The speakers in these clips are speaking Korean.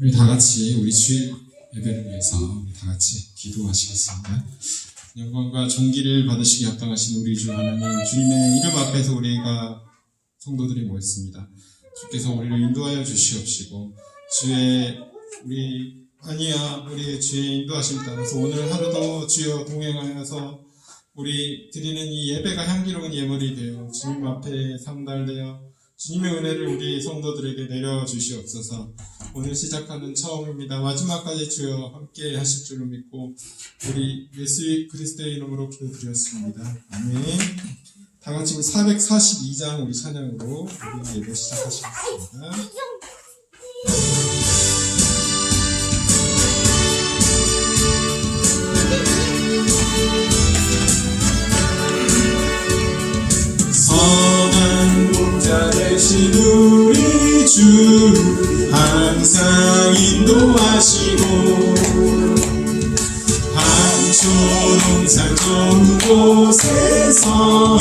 우리 다 같이 우리 주일 예배를 위해서 우리 다 같이 기도하시겠습니다. 영광과 존귀를 받으시기 합당하신 우리 주 하나님, 주님의 이름 앞에서 우리가 성도들이 모였습니다. 주께서 우리를 인도하여 주시옵시고, 우리의 주의 인도하심 따라서 오늘 하루도 주여 동행하여서 우리 드리는 이 예배가 향기로운 예물이 되어 주님 앞에 상달되어 주님의 은혜를 우리 성도들에게 내려주시옵소서. 오늘 시작하는 처음입니다. 마지막까지 주여 함께 하실 줄로 믿고 우리 예수 그리스도의 이름으로 기도드렸습니다. 아멘. 다 같이 442장 우리 찬양으로 우리 예배 시작하시겠습니다. 선한 목자 되신 우리 주 항상 인도하시고 한초롱산 좋은 곳에서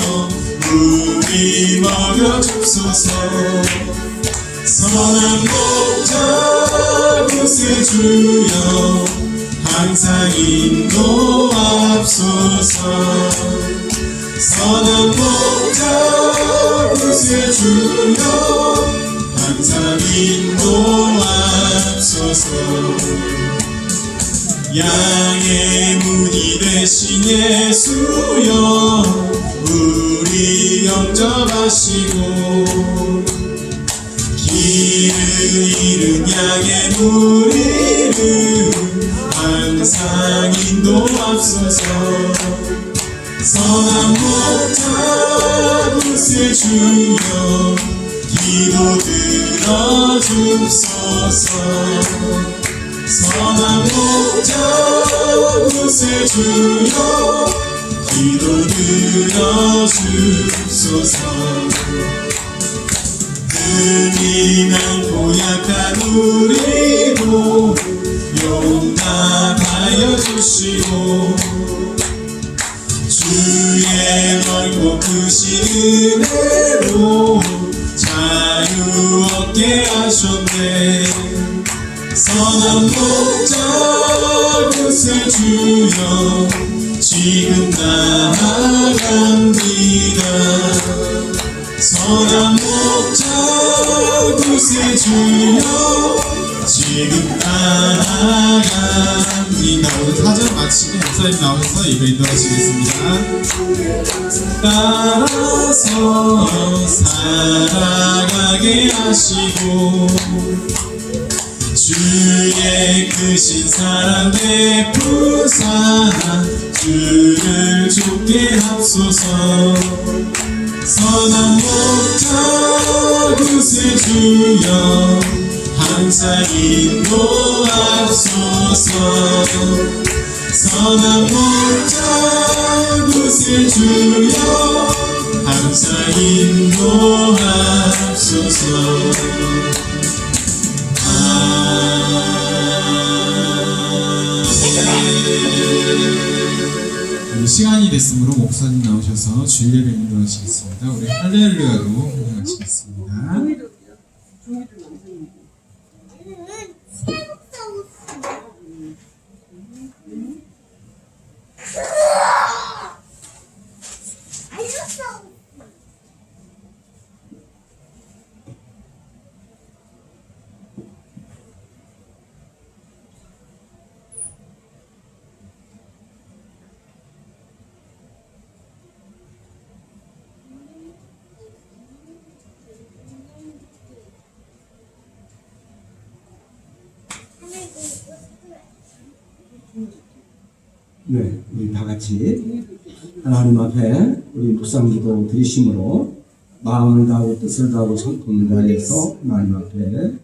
우리 먹여줍소서. 선한 목자 구세 주여 항상 인도하옵소서. 선한 목자 구세 주여 항상 인도하옵소서. 양의 문이 되신 예수여 우리 영접하시고 길을 잃은 양의 무리를 항상 인도하옵소서. 선한 목자 구세 주여 기도 들어주소서. 선한 목자 구세 주여 기도 들어주소서. 흠이 많고 약한 우리도 용납하여 주시고 주의 넓고 크신 은혜로 자유 얻게 하셨네. 선한 목자 구세 주여 지금 나아갑니다. 선한 목자 구세 주여 지금 나아갑니다. 오늘 사전 마치고 목사님 나오셔서 예배 인도하시겠습니다. 따라서 살아가게 하시고 주의 크신 사랑 베푸사 주를 좁게 합소서. 선한 목자 구세 주여 항상 인도하소서. 선한 목자 구세 주여 항상 인도하소서. 시간이 됐으므로 목사님 나오셔서 주일 예배 인도하시겠습니다. 우리 할렐루야로 인도하시겠습니다. 네, 우리 다 같이 하나님 앞에 우리 묵상기도 드리심으로 마음을 다하고 뜻을 다하고 성품을 다해서 하나님 앞에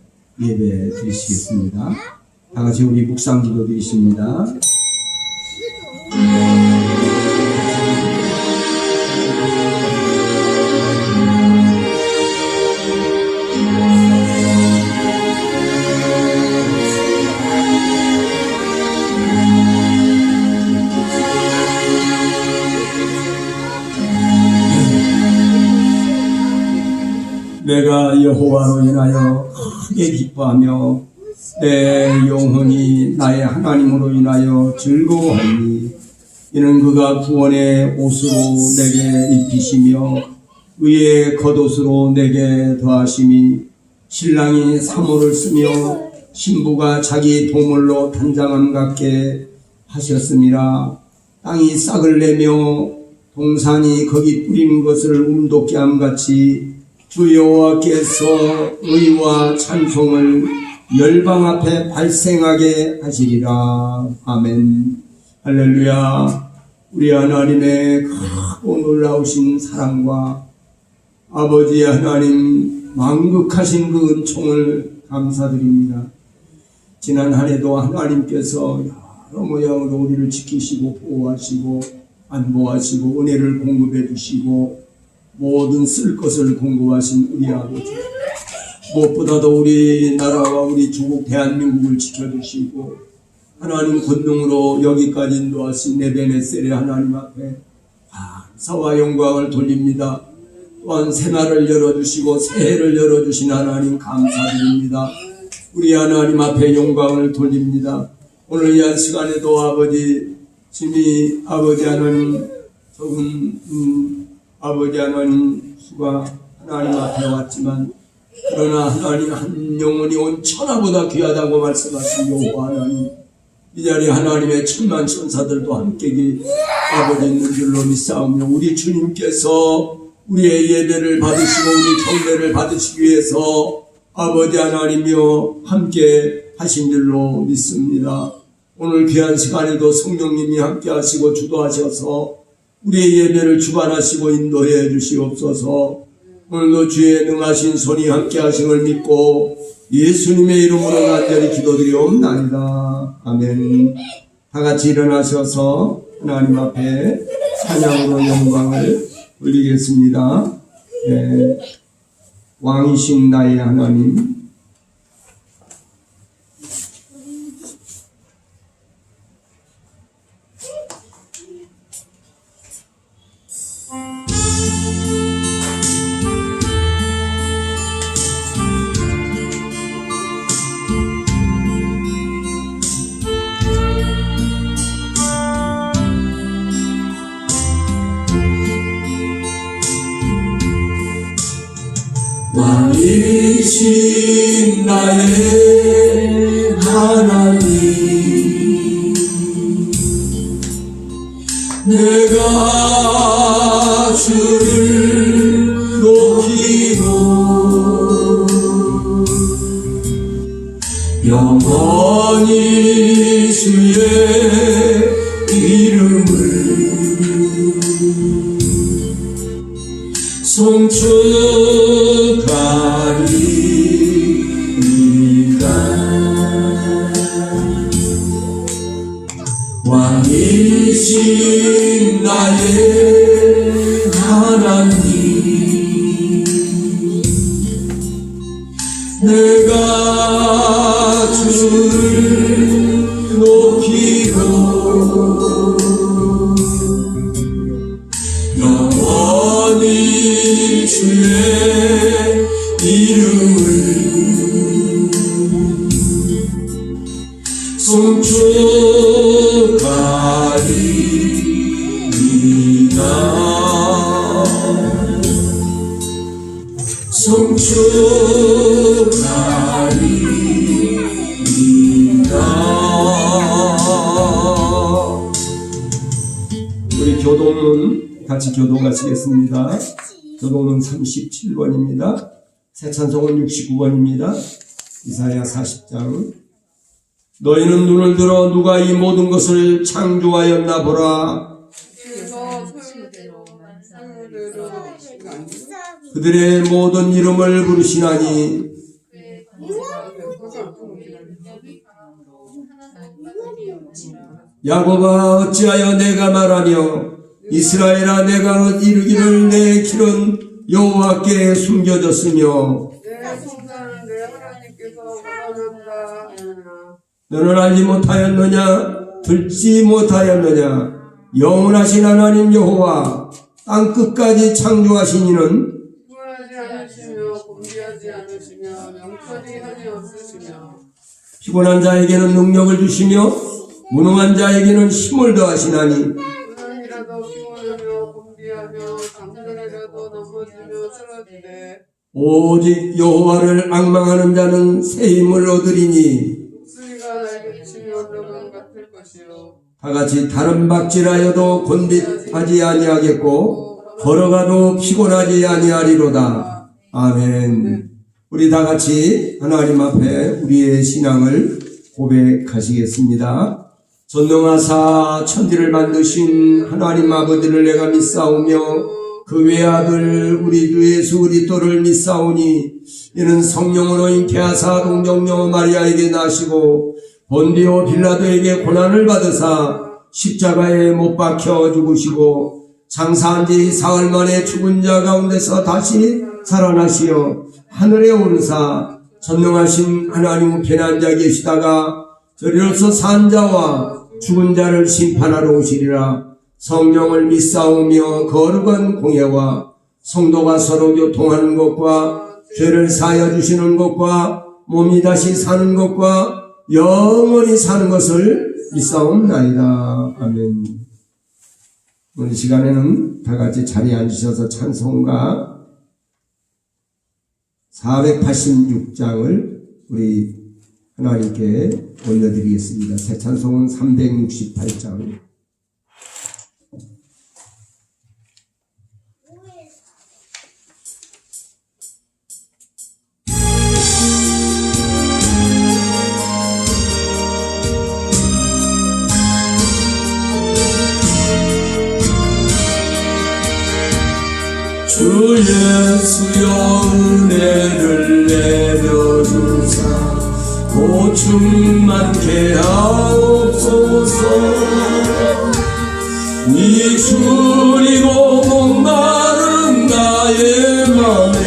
예배 드리시겠습니다. 다 같이 우리 묵상기도 드리십니다. 내가 여호와로 인하여 크게 기뻐하며 내 영혼이 나의 하나님으로 인하여 즐거워하니 이는 그가 구원의 옷으로 내게 입히시며 의의 겉옷으로 내게 더하심이 신랑이 사모를 쓰며 신부가 자기 도물로 단장함 같게 하셨음이라. 땅이 싹을 내며 동산이 거기 뿌리는 것을 움돋게 함같이 주 여호와께서 의와 찬송을 열방 앞에 발생하게 하시리라. 아멘. 할렐루야. 우리 하나님의 크고 놀라우신 사랑과 아버지 하나님 만극하신 그 은총을 감사드립니다. 지난 한 해도 하나님께서 여러 모양으로 우리를 지키시고 보호하시고 안보하시고 은혜를 공급해 주시고 모든 쓸 것을 공급하신 우리 아버지, 무엇보다도 우리나라와 우리 조국 대한민국을 지켜주시고 하나님 권능으로 여기까지 인도하신 네베네셀의 하나님 앞에 감사와 영광을 돌립니다. 또한 새날을 열어주시고 새해를 열어주신 하나님 감사드립니다. 우리 하나님 앞에 영광을 돌립니다. 오늘 이 한 시간에도 아버지 짐이 아버지 하나님 적은 아버지 하나님 수가 하나님 앞에 왔지만 그러나 하나님 한 영혼이 온 천하보다 귀하다고 말씀하신 여호와 하나님, 이 자리에 하나님의 천만 천사들도 함께 아버지 있는 줄로 믿사오며 우리 주님께서 우리의 예배를 받으시고 우리 경배를 받으시기 위해서 아버지 하나님이여 함께 하신 줄로 믿습니다. 오늘 귀한 시간에도 성령님이 함께 하시고 주도하셔서 우리의 예배를 주관하시고 인도해 주시옵소서. 오늘도 주의 능하신 손이 함께 하심을 믿고 예수님의 이름으로 간절히 기도드리옵나이다. 아멘. 다 같이 일어나셔서 하나님 앞에 찬양으로 영광을 올리겠습니다. 네. 왕이신 나의 하나님, 왕이신 나의 하나님, 내가 주를 높이고 영원히 주의 이름을 송축하리이다. 왕이신 나의 하나님, 내가 주를 높이고 영원히 주의 이름을 송축하리이다. 송축하리이다. 우리 교동은 같이 교동하시겠습니다. 교동은 37번입니다. 새 찬송은 69번입니다. 이사야 40장. 너희는 눈을 들어 누가 이 모든 것을 창조하였나 보라. 그들의 모든 이름을 부르시나니 야곱아 어찌하여 내가 말하며 이스라엘아 내가 이르기를 내 길은 여호와께 숨겨졌으며 내 성산은 내 하나님께서 가라졌다. 너는 알지 못하였느냐 듣지 못하였느냐 영원하신 하나님 여호와 땅 끝까지 창조하신 이는 후하지 않으시며 곤비하지 않으시며 명철이 한이 없으시며 피곤한 자에게는 능력을 주시며 무능한 자에게는 힘을 더하시나니 그날이라도 피곤하며 공비하며 잠들으려도 넘어지며 쓰러지되 오직 여호와를 앙망하는 자는 새 힘을 얻으리니 목소리가 날개치며 올라간 같을 것이요 다같이 다른 박질하여도 곤비하지 아니하겠고 걸어가도 피곤하지 아니하리로다. 아멘. 우리 다같이 하나님 앞에 우리의 신앙을 고백하시겠습니다. 전능하사 천지를 만드신 하나님 아버지를 내가 믿사오며 그 외아들 우리 주 예수 그리스도를 믿사오니 이는 성령으로 잉태하사 동정녀 마리아에게 나시고 본디오 빌라도에게 고난을 받으사 십자가에 못 박혀 죽으시고 장사한 지 사흘 만에 죽은 자 가운데서 다시 살아나시어 하늘에 오르사 전능하신 하나님 우편에 앉아 계시다가 저리로서 산 자와 죽은 자를 심판하러 오시리라. 성령을 믿사오며 거룩한 공예와 성도가 서로 교통하는 것과 죄를 사하여 주시는 것과 몸이 다시 사는 것과 영원히 사는 것을 믿사옵나이다. 아멘. 오늘 시간에는 다같이 자리에 앉으셔서 찬송가 486장을 우리 하나님께 올려드리겠습니다. 새 찬송은 368장. 주 예수여 은혜를 내려주사 고충만케 하옵소서. 니 주리고 목마른 나의 맘에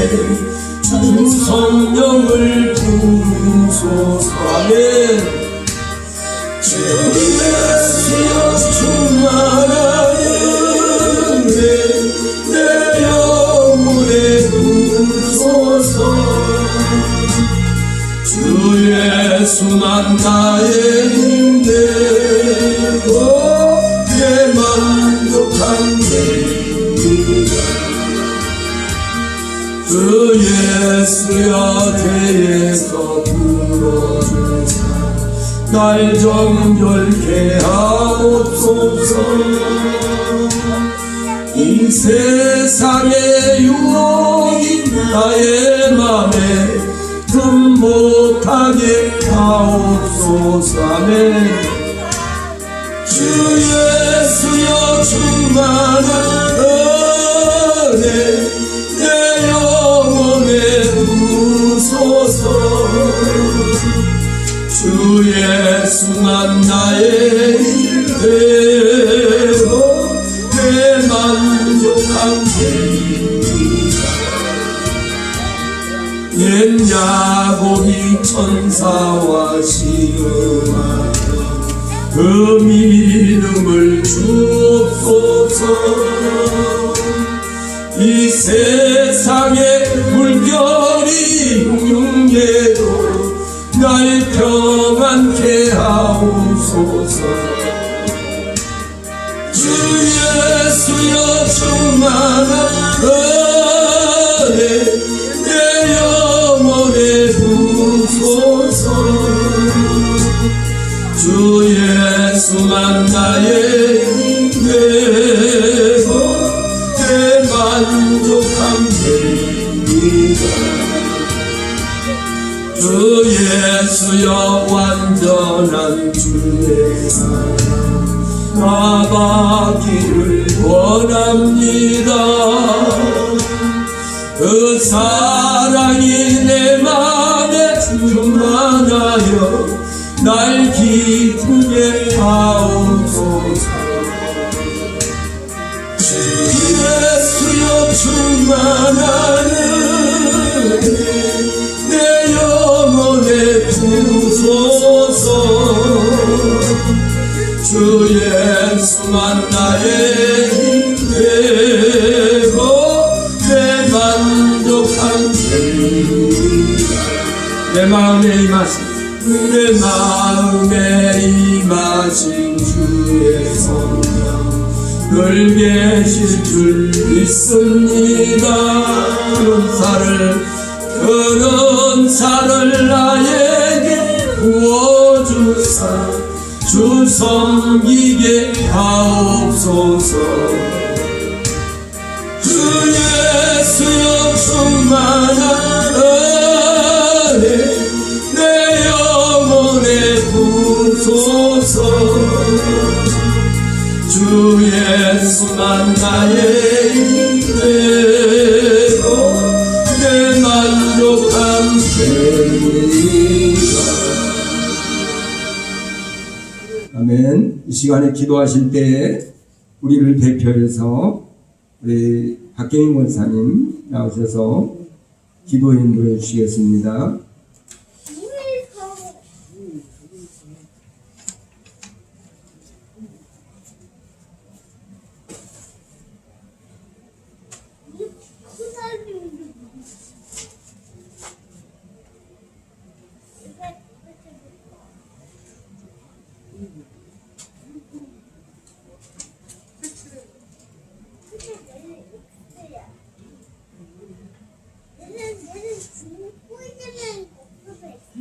주 성령을 부으소서. 아멘. 주 예수여 충만한 은혜 내 영혼에 부으소서. 주 예수만 나의 힘 되고 내 만족한 데입니다. 주 예수여 죄에서 풀어주사 날 정결케 하옵소서. 이 세상의 유혹이 나의 맘에 금 못하게 하옵소서. 아멘. 주 예수여 충만한 은혜 내 영혼에 부으소서. 주 예수만 나의 힘 되고 내 만족한 데입니다. 옛 야곱이 천사와 시험하여 그 믿음을 주옵소서. 이 세상의 물결이 흉흉해도 날 평안케 하옵소서. 주 예수여 충만한 은혜 내 영혼에 부으소서. 주 예수만 나의 힘 되고 내 만족한 데입니다. 주 예수여 완전한 주의 사랑 나가기를 원합니다. 그 사랑이 내 맘에 충만하여 날 기쁘게 하옵소서. 주 예수여 충만한 은혜 내 영혼에 부으소서. 주 예수만 나의 힘 되고 내 만족한 데입니다. 내 마음에 임하시고 내 마음에 임하신 주의 성령 늘 계실 줄 믿습니다. 그런 살을 나에게 부어주사 주 섬기게 하옵소서. 주 예수여 충만한 은혜 내 영혼에 부소서. 주 예수만 나의 힘되고 내 만족한 되리라. 아멘. 이 시간에 기도하실 때 우리를 대표해서 우리 박경인 권사님 나오셔서 기도 인도해 주시겠습니다.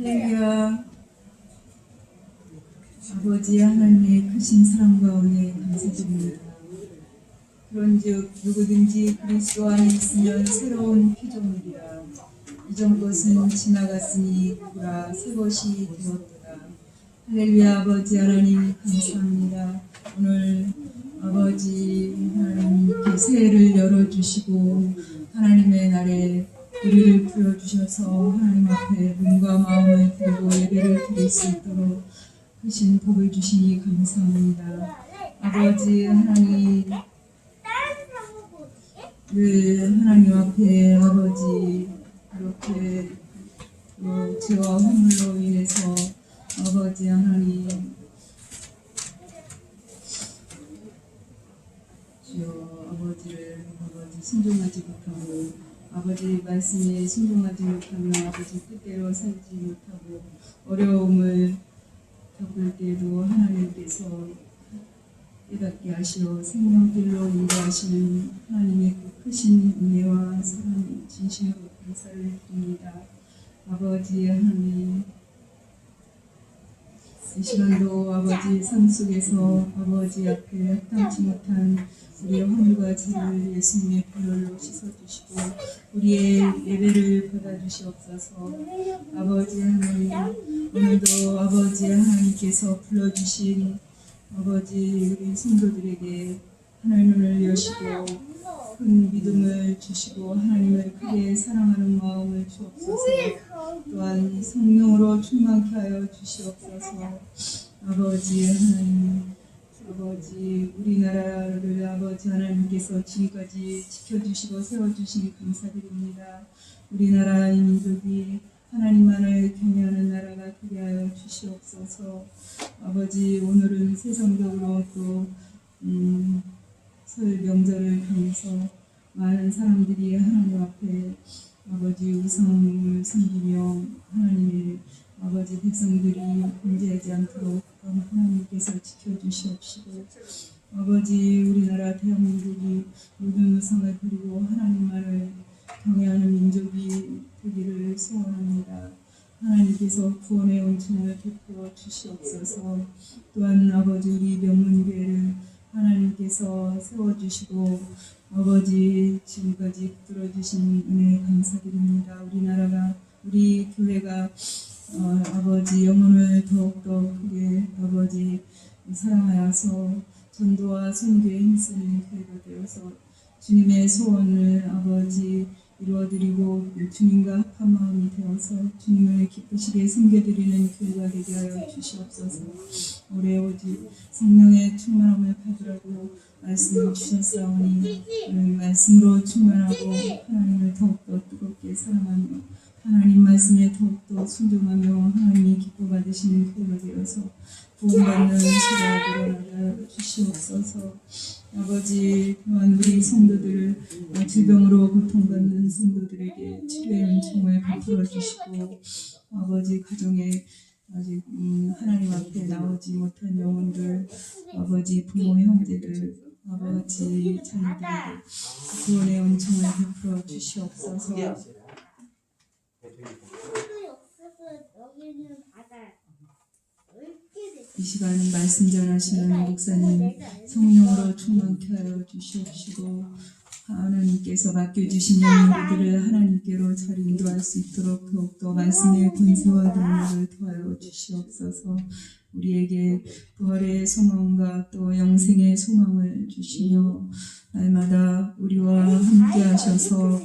할렐루야. 아버지 하나님의 크신 사랑과 은혜에 감사드립니다. 그런즉 누구든지 그리스도 안에 있으면 새로운 피조물이라. 이전 것은 지나갔으니 보라 새 것이 되었도다. 할렐루야. 아버지 하나님 감사합니다. 오늘 아버지 하나님께 새해를 열어주시고 하나님의 날에 우리를 부여주셔서 하나님 앞에 눈과 마음을 들고 예배를 드릴 수 있도록 크신 복을 주시니 감사합니다. 아버지 하나님 하나님 앞에 아버지 이렇게 죄와 허물로 인해서 아버지 하나님 주여 아버지 순종하지 못하고 아버지 말씀에 순종하지 못하면 아버지 뜻대로 살지 못하고 어려움을 겪을 때도 하나님께서 깨닫게 하시어 생명길로 인도하시는 하나님의 그 크신 은혜와 사랑 진심으로 감사를 드립니다. 아버지 하나님 이 시간도 아버지 삶 속에서 아버지 앞에 합당치 못한 우리의 허물과 죄를 예수님의 보혈로 씻어주시고 우리의 예배를 받아주시옵소서. 아버지 하나님 오늘도 아버지 하나님께서 불러주신 아버지 우리 성도들에게 하나님을 여시고 큰 믿음을 주시고 하나님을 크게 사랑하는 마음을 주옵소서. 또한 성령으로 충만케 하여 주시옵소서. 아버지 하나님 아버지 우리나라를 아버지 하나님께서 지금까지 지켜주시고 세워주시니 감사드립니다. 우리나라의 민족이 하나님만을 경외하는 나라가 되게 하여 주시옵소서. 아버지 오늘은 세상적으로 또 설 명절을 통해서 많은 사람들이 하나님 앞에 아버지 우상을 섬기며 하나님의 아버지 백성들이 범죄하지 않도록 하나님께서 지켜주시옵시고 아버지 우리나라 대한민국이 모든 우상을 버리고 하나님만을 경외하는 민족이 되기를 소원합니다. 하나님께서 구원의 은총을 베풀어 주시옵소서. 또한 아버지 우리 명문교회를 하나님께서 세워주시고 아버지 지금까지 붙들어주신 은혜에 감사드립니다. 우리나라가 우리 교회가 아버지 영혼을 더욱더 크게 아버지 사랑하여서 전도와 선교에 힘쓰는 교회가 되어서 주님의 소원을 아버지 이루어드리고 주님과 합한 마음이 되어서 주님을 기쁘시게 섬겨드리는 교회가 되게 하여 주시옵소서. 올해 오직 성령의 충만함을 받으라고 말씀을 주셨사오니 말씀으로 충만하고 하나님을 더욱더 뜨겁게 사랑하며 하나님 말씀에 더욱더 순종하며 하나님이 기뻐 받으시는 교회가 되어서 구원받는 시가 늘어나게 주시옵소서. 아버지 또한 우리 성도들 질병으로 고통받는 성도들에게 치료의 은총을 베풀어 주시고 아버지 가정에 아직 하나님 앞에 나오지 못한 영혼들, 아버지 부모 형제들, 아버지 자녀들에게 구원의 은총을 베풀어 주시옵소서. 이 시간 말씀 전하시는 목사님 성령으로 충만케 하여 주시옵시고, 하나님께서 맡겨주신 영혼들을 하나님께로 잘 인도할 수 있도록 더욱더 말씀의 권세와 능력을 더하여 주시옵소서. 우리에게 부활의 소망과 또 영생의 소망을 주시며 날마다 우리와 함께 하셔서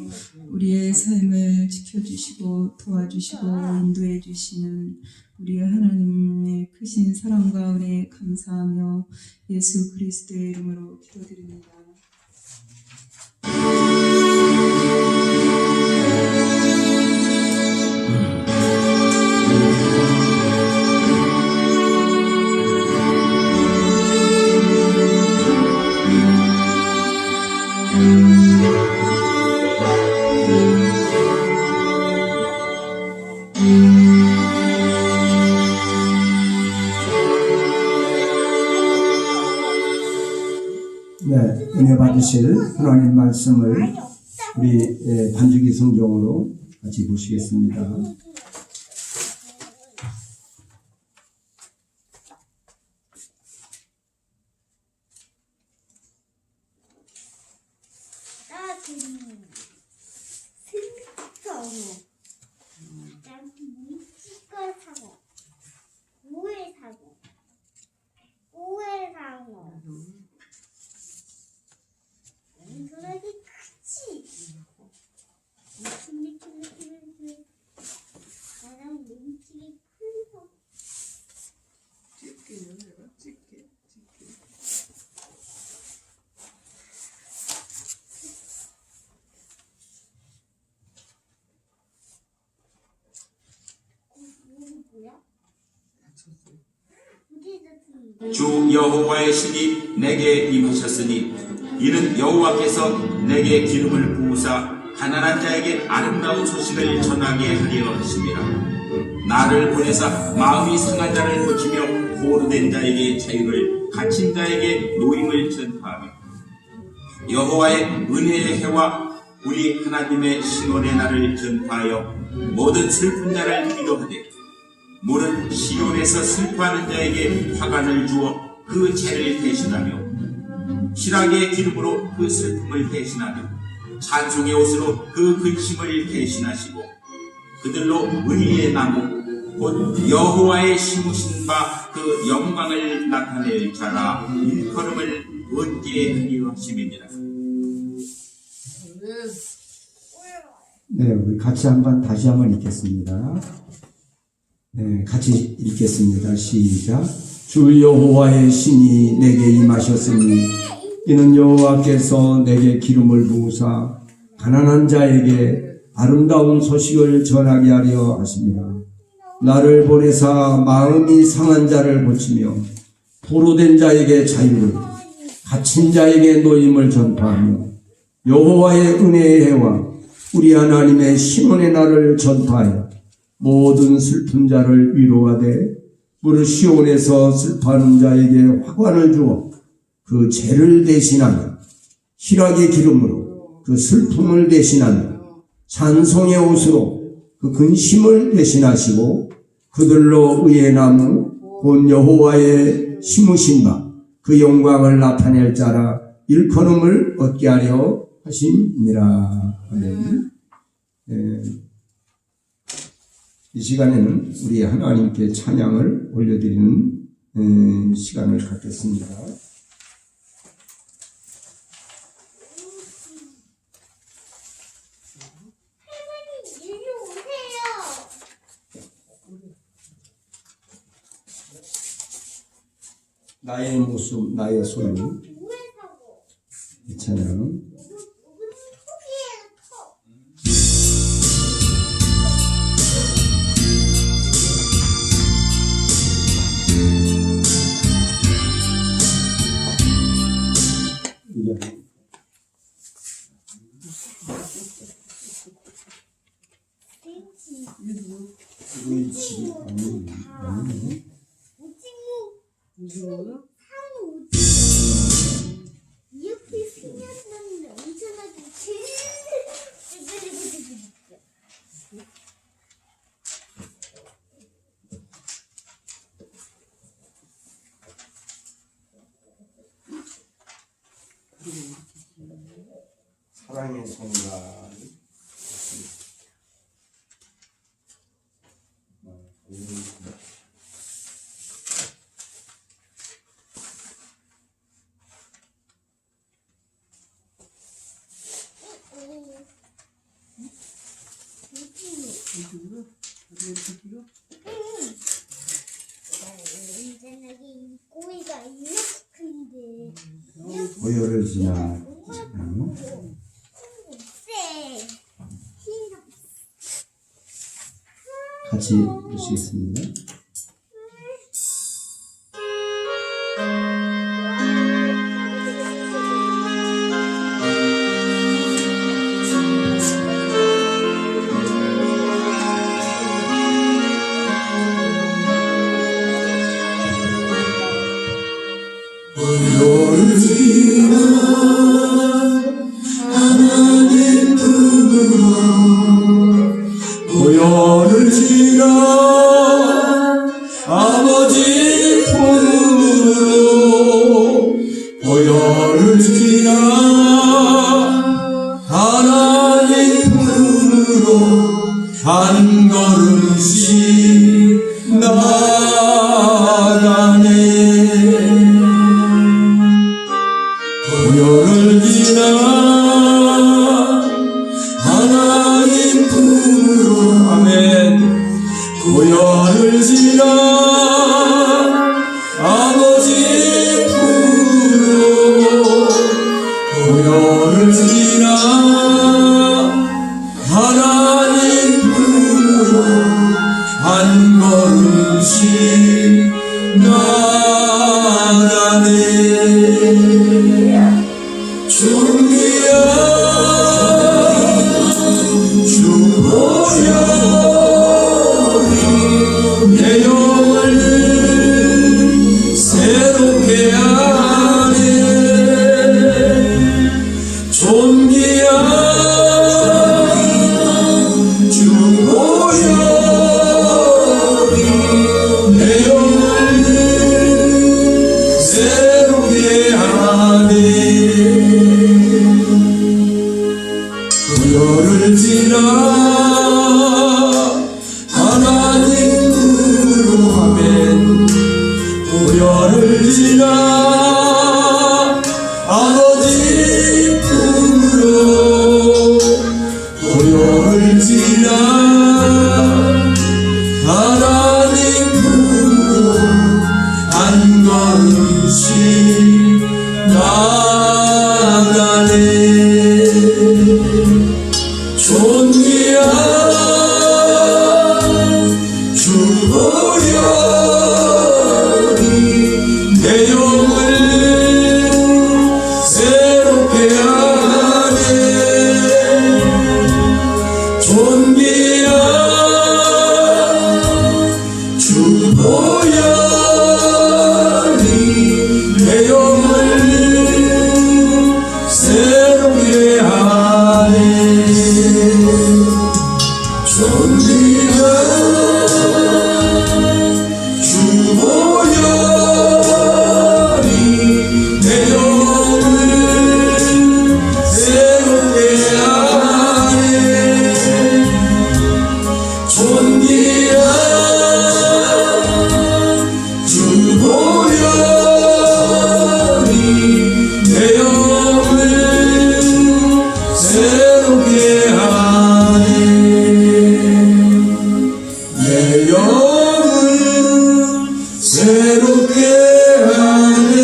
우리의 삶을 지켜주시고 도와주시고 인도해 주시는 우리 하나님의 크신 사랑과 은혜에 감사하며 예수 그리스도의 이름으로 기도드립니다. 네, 은혜 받으실 하나님 말씀을 우리 반주기 성경으로 같이 보시겠습니다. 주 여호와의 신이 내게 임하셨으니 이는 여호와께서 내게 기름을 부으사 가난한 자에게 아름다운 소식을 전하게 하려 하심이라. 나를 보내사 마음이 상한 자를 고치며 포로된 자에게 자유를, 갇힌 자에게 노임을 전파하며 여호와의 은혜의 해와 우리 하나님의 신원의 날을 전파하여 모든 슬픈 자를 위로하되 물은 시온에서 슬퍼하는 자에게 화관을 주어 그 죄를 대신하며 실학의 기름으로 그 슬픔을 대신하며 찬송의 옷으로 그 근심을 대신하시고 그들로 의의 나무 곧 여호와의 심으신 바 그 영광을 나타낼 자라 일컬음을 얻게 하려 하심이니라. 네, 우리 같이 다시 한번 읽겠습니다. 네, 같이 읽겠습니다. 시작. 주 여호와의 신이 내게 임하셨으니 이는 여호와께서 내게 기름을 부으사 가난한 자에게 아름다운 소식을 전하게 하려 하십니다. 나를 보내사 마음이 상한 자를 고치며 포로된 자에게 자유를, 갇힌 자에게 노임을 전파하며 여호와의 은혜의 해와 우리 하나님의 신원의 날을 전파하여 모든 슬픈 자를 위로하되 무릇 시온에서 슬퍼하는 자에게 화관을 주어 그 죄를 대신하며 실학의 기름으로 그 슬픔을 대신하며 찬송의 옷으로 그 근심을 대신하시고 그들로 의의 나무 곧 여호와의 심으신 바 그 영광을 나타낼 자라 일컬음을 얻게 하려 하심이니라. 아멘. 이 시간에는 우리 하나님께 찬양을 올려드리는 시간을 갖겠습니다. 나의 모습, 나의 소유. 이 찬양. 우리 집이 아니네. 이렇게 생겼는데 엄청나게 사랑의 성가. 엄청나게 꼬리가 이렇게 큰데 고요를 지나 쎄 같이 부르시겠습니다. 고요를 지나 하나님 품으로 고요를 지나 아버지 품으로 고요를 지나 하나님 품으로 한 걸음씩 나아가네. 고요를 지나 하나님 품으로 아멘. 고요를 지나 아버지 품으로 고요를 지나 하나님 품으로 한 걸음씩 나아가네. 주님이여 주보여 내 영을 새롭게 하네. 존귀한 주보여 내 영을 새롭게 하네. 고요를 지나 하나님 품으로 아멘. 고요를 지나 아버지 품으로 고요를 지나 하나님 품으로 한 걸음씩 나아가네. 존귀한 주보여 내 영을 새롭게 하네. 존귀한 주보여 내 영을 새롭게 하네. 존귀한 주보여 내 영을 새롭게 하네. 존귀한 주보여 내 영을 새롭게 하네. 내 영을 새롭게 하네.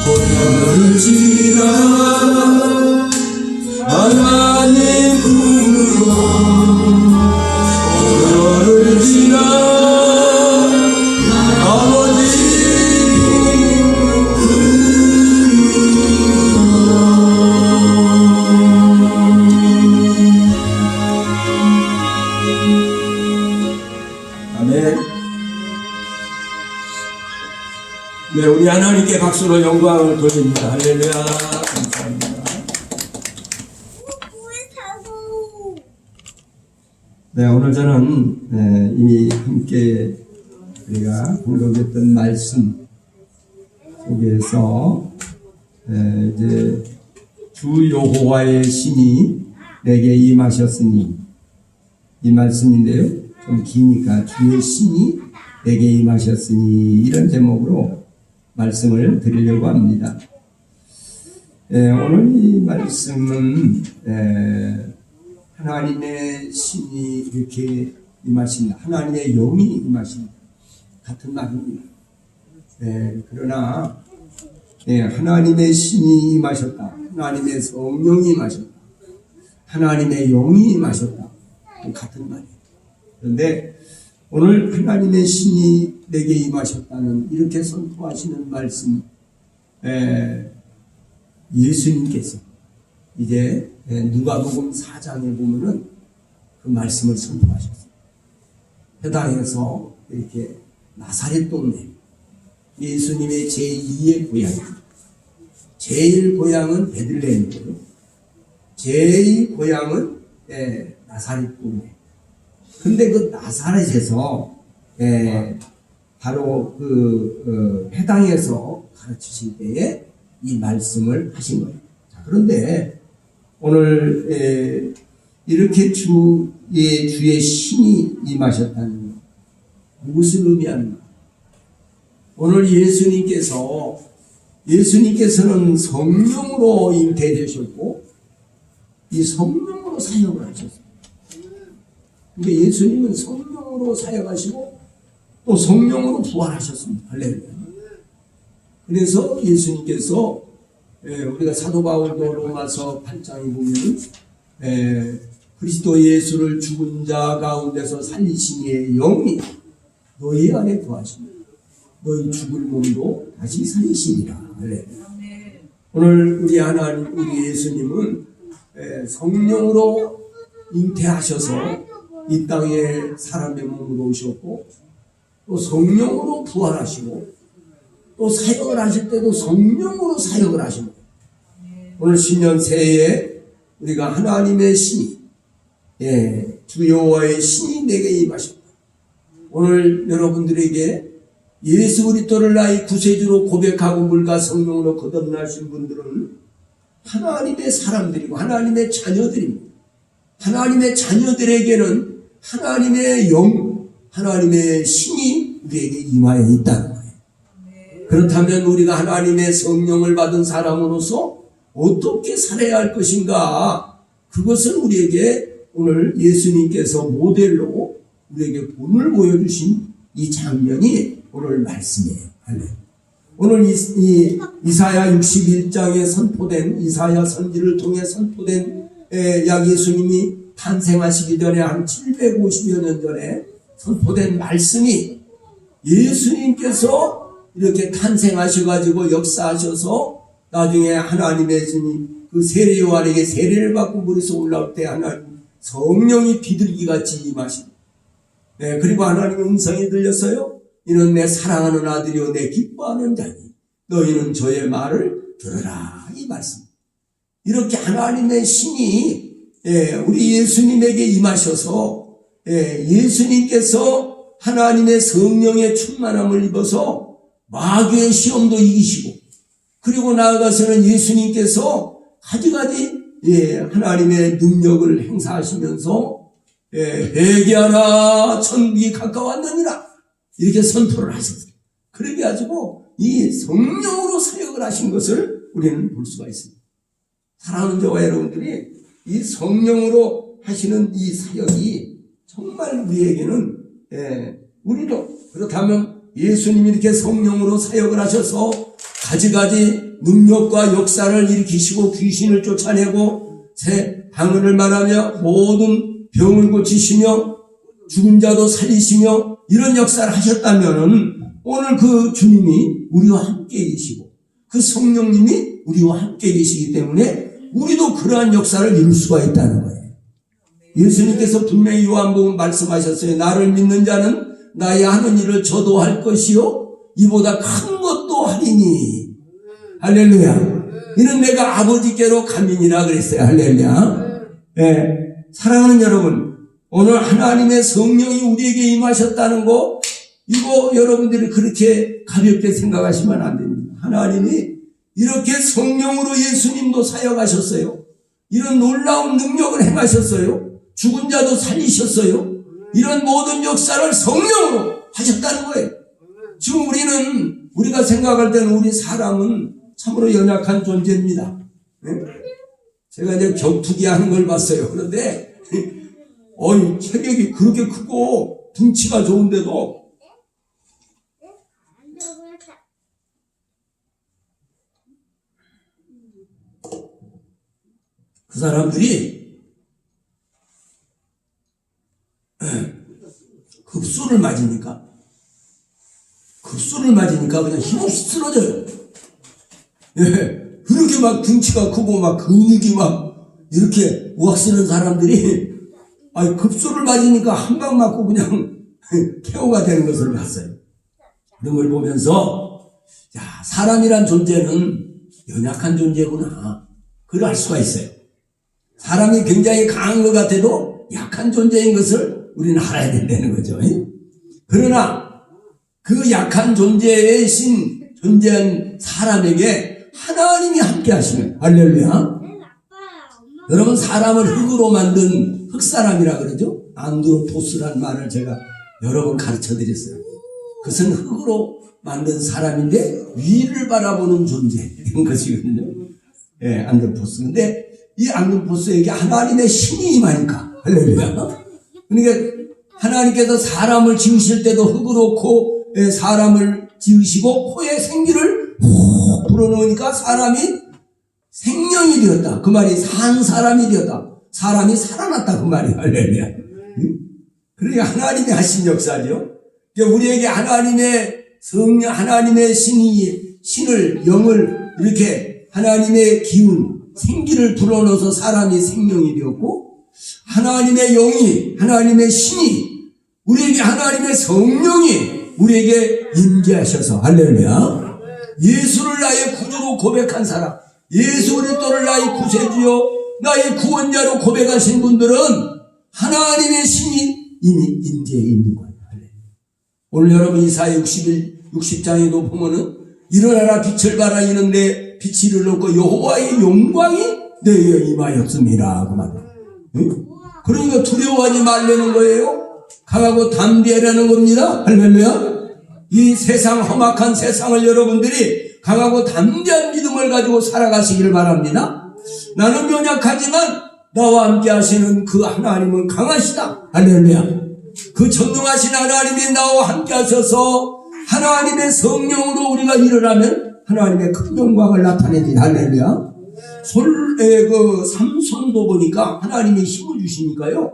고요를 지나 하나님 품으로 고요를 지나 아버지 네, 우리 하나님께 박수로 영광을 돌립니다. 할렐루야. 감사합니다. 사고. 네, 오늘 저는 이미 함께 우리가 공독했던 말씀 속에서 이제 주 여호와의 신이 내게 임하셨으니, 이 말씀인데요. 좀 기니까 주의 신이 내게 임하셨으니, 이런 제목으로 말씀을 드리려고 합니다. 오늘 이 말씀은 하나님의 신이 이렇게 임하신다, 하나님의 영이 임하신다, 같은 말입니다. 그러나 하나님의 신이 임하셨다, 하나님의 성령이 임하셨다, 하나님의 영이 임하셨다, 같은 말이에요. 그런데 오늘 하나님의 신이 내게 임하셨다는 이렇게 선포하시는 말씀, 예수님께서 이제 누가복음 4장에 보면은 그 말씀을 선포하셨어요. 해당해서 이렇게 나사렛 동네, 예수님의 제2의 고향입니다. 제일 고향은 베들레헴이고요, 제2 고향은 나사렛 동네. 근데 그 나사렛에서 바로 해당해서 가르치실 때에 이 말씀을 하신 거예요. 자, 그런데 오늘 이렇게 주의 신이 임하셨다는 것, 무엇을 의미하는가? 오늘 예수님께서는 성령으로 잉태되셨고 이 성령으로 사역을 하셨어요. 근데 예수님은 성령으로 사역하시고 또 성령으로 부활하셨습니다. 할렐루야. 그래서 예수님께서 우리가 사도 바울도 로마서 8장에 보면 그리스도 예수를 죽은 자 가운데서 살리신 이의 영이 너희 안에 거하시니 너희 죽을 몸도 다시 살리시니라. 할렐루야. 오늘 우리 하나님, 우리 예수님은 성령으로 잉태하셔서 이 땅에 사람의 몸으로 오셨고 또 성령으로 부활하시고 또 사역을 하실 때도 성령으로 사역을 하신 거예요. 오늘 신년 새해에 우리가 하나님의 신이, 주 여호와의 신이 내게 임하셨다. 오늘 여러분들에게 예수 그리스도를 나의 구세주로 고백하고 물과 성령으로 거듭나신 분들은 하나님의 사람들이고 하나님의 자녀들입니다. 하나님의 자녀들에게는 하나님의 영, 하나님의 신이 우리에게 임하여 있다는 거예요. 그렇다면 우리가 하나님의 성령을 받은 사람으로서 어떻게 살아야 할 것인가? 그것을 우리에게 오늘 예수님께서 모델로 우리에게 본을 보여주신 이 장면이 오늘 말씀이에요. 오늘 이 이사야 61장에 선포된, 이사야 선지를 통해 선포된 약 예수님이 탄생하시기 전에 한 750여 년 전에 선포된 말씀이 예수님께서 이렇게 탄생하셔가지고 역사하셔서 나중에 하나님의 그 세례 요한에게 세례를 받고 물에서 올라올 때 하나님 성령이 비둘기같이 임하신, 그리고 하나님의 음성이 들렸어요. 이는 내 사랑하는 아들이요 내 기뻐하는 자니 너희는 저의 말을 들으라. 이 말씀. 이렇게 하나님의 신이 우리 예수님에게 임하셔서 예수님께서 하나님의 성령의 충만함을 입어서 마귀의 시험도 이기시고, 그리고 나아가서는 예수님께서 가지가지 하나님의 능력을 행사하시면서 회개하라 천국이 가까웠느니라 이렇게 선포를 하셨어요. 그렇게 가지고 이 성령으로 사역을 하신 것을 우리는 볼 수가 있습니다. 사랑하는 저와 여러분들이 이 성령으로 하시는 이 사역이 정말 우리에게는 우리도 그렇다면 예수님이 이렇게 성령으로 사역을 하셔서 가지가지 능력과 역사를 일으키시고 귀신을 쫓아내고 새 방언을 말하며 모든 병을 고치시며 죽은 자도 살리시며 이런 역사를 하셨다면 오늘 그 주님이 우리와 함께 계시고 그 성령님이 우리와 함께 계시기 때문에 우리도 그러한 역사를 이룰 수가 있다는 거예요. 예수님께서 분명히 요한복음 말씀하셨어요. 나를 믿는 자는 나의 하는 일을 저도 할 것이요 이보다 큰 것도 하리니. 할렐루야. 이는 내가 아버지께로 가민이라 그랬어요. 할렐루야. 예, 사랑하는 여러분, 오늘 하나님의 성령이 우리에게 임하셨다는 거, 이거 여러분들이 그렇게 가볍게 생각하시면 안 됩니다. 하나님이 이렇게 성령으로 예수님도 사역하셨어요. 이런 놀라운 능력을 행하셨어요. 죽은 자도 살리셨어요. 이런 모든 역사를 성령으로 하셨다는 거예요. 지금 우리가 생각할 때는 우리 사람은 참으로 연약한 존재입니다. 네? 제가 이제 격투기 하는 걸 봤어요. 그런데, 체격이 그렇게 크고, 등치가 좋은데도, 그 사람들이 급소를 맞으니까 그냥 힘없이 쓰러져요. 예, 그렇게 막 등치가 크고 막 근육이 막 이렇게 우악쓰는 사람들이 급소를 맞으니까 한 방 맞고 그냥 KO가 되는 것을 봤어요. 그런 걸 보면서 사람이란 존재는 연약한 존재구나, 그걸 알 수가 있어요. 사람이 굉장히 강한 것 같아도 약한 존재인 것을 우리는 알아야 된다는 거죠. 그러나 그 약한 존재한 사람에게 하나님이 함께 하시면, 할렐루야. 여러분, 사람을 흙으로 만든 흙사람이라 그러죠. 안드로포스라는 말을 제가 여러 번 가르쳐 드렸어요. 그것은 흙으로 만든 사람인데 위를 바라보는 존재, 이런 것이거든요. 예, 안드로포스. 근데 이 안드로포스에게 하나님의 신이 임하니까, 할렐루야. 그러니까 하나님께서 사람을 지으실 때도 흙으로 사람을 지으시고 코에 생기를 푹 불어넣으니까 사람이 생명이 되었다. 그 말이 산 사람이 되었다. 사람이 살아났다. 그 말이 할렐루야. 그러니까 하나님이 하신 역사죠. 그러니까 우리에게 하나님의 성령, 하나님의 신을, 영을 이렇게 하나님의 기운, 생기를 불어넣어서 사람이 생명이 되었고, 하나님의 영이, 하나님의 신이, 우리에게 하나님의 성령이 우리에게 임재하셔서, 할렐루야. 예수를 나의 구주로 고백한 사람, 예수 그리스도를 나의 구세주요 나의 구원자로 고백하신 분들은 하나님의 신이 이미 임재해 있는 거예요. 오늘 여러분 이사야 60장에도 보면은 일어나라 빛을 발하 이는 내 빛이 이르렀고 여호와의 영광이 내게 임하였습니다. 그 말이에요. 그러니까 두려워하지 말라는 거예요. 강하고 담대하라는 겁니다. 할렐루야. 이 세상, 험악한 세상을 여러분들이 강하고 담대한 믿음을 가지고 살아가시기를 바랍니다. 나는 연약하지만 나와 함께 하시는 그 하나님은 강하시다. 할렐루야. 그 전능하신 하나님이 나와 함께 하셔서 하나님의 성령으로 우리가 일어나면 하나님의 큰 영광을 나타내지. 할렐루야. 삼손도 보니까 하나님이 힘을 주시니까요.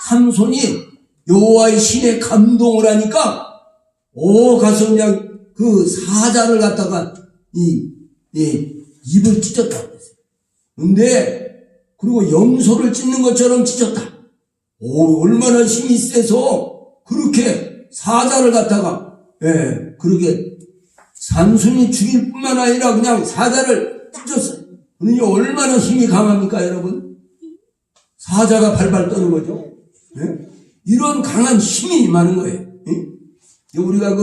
삼손이 여호와의 신에 감동을 하니까 가서 그냥 그 사자를 갖다가 입을 찢었다. 근데 그리고 염소를 찢는 것처럼 찢었다. 얼마나 힘이 세서 그렇게 사자를 갖다가 그렇게 삼손이 죽일 뿐만 아니라 그냥 사자를 찢었어요. 그러니 얼마나 힘이 강합니까, 여러분? 사자가 발발 떠는 거죠. 이런 강한 힘이 임하는 거예요. 우리가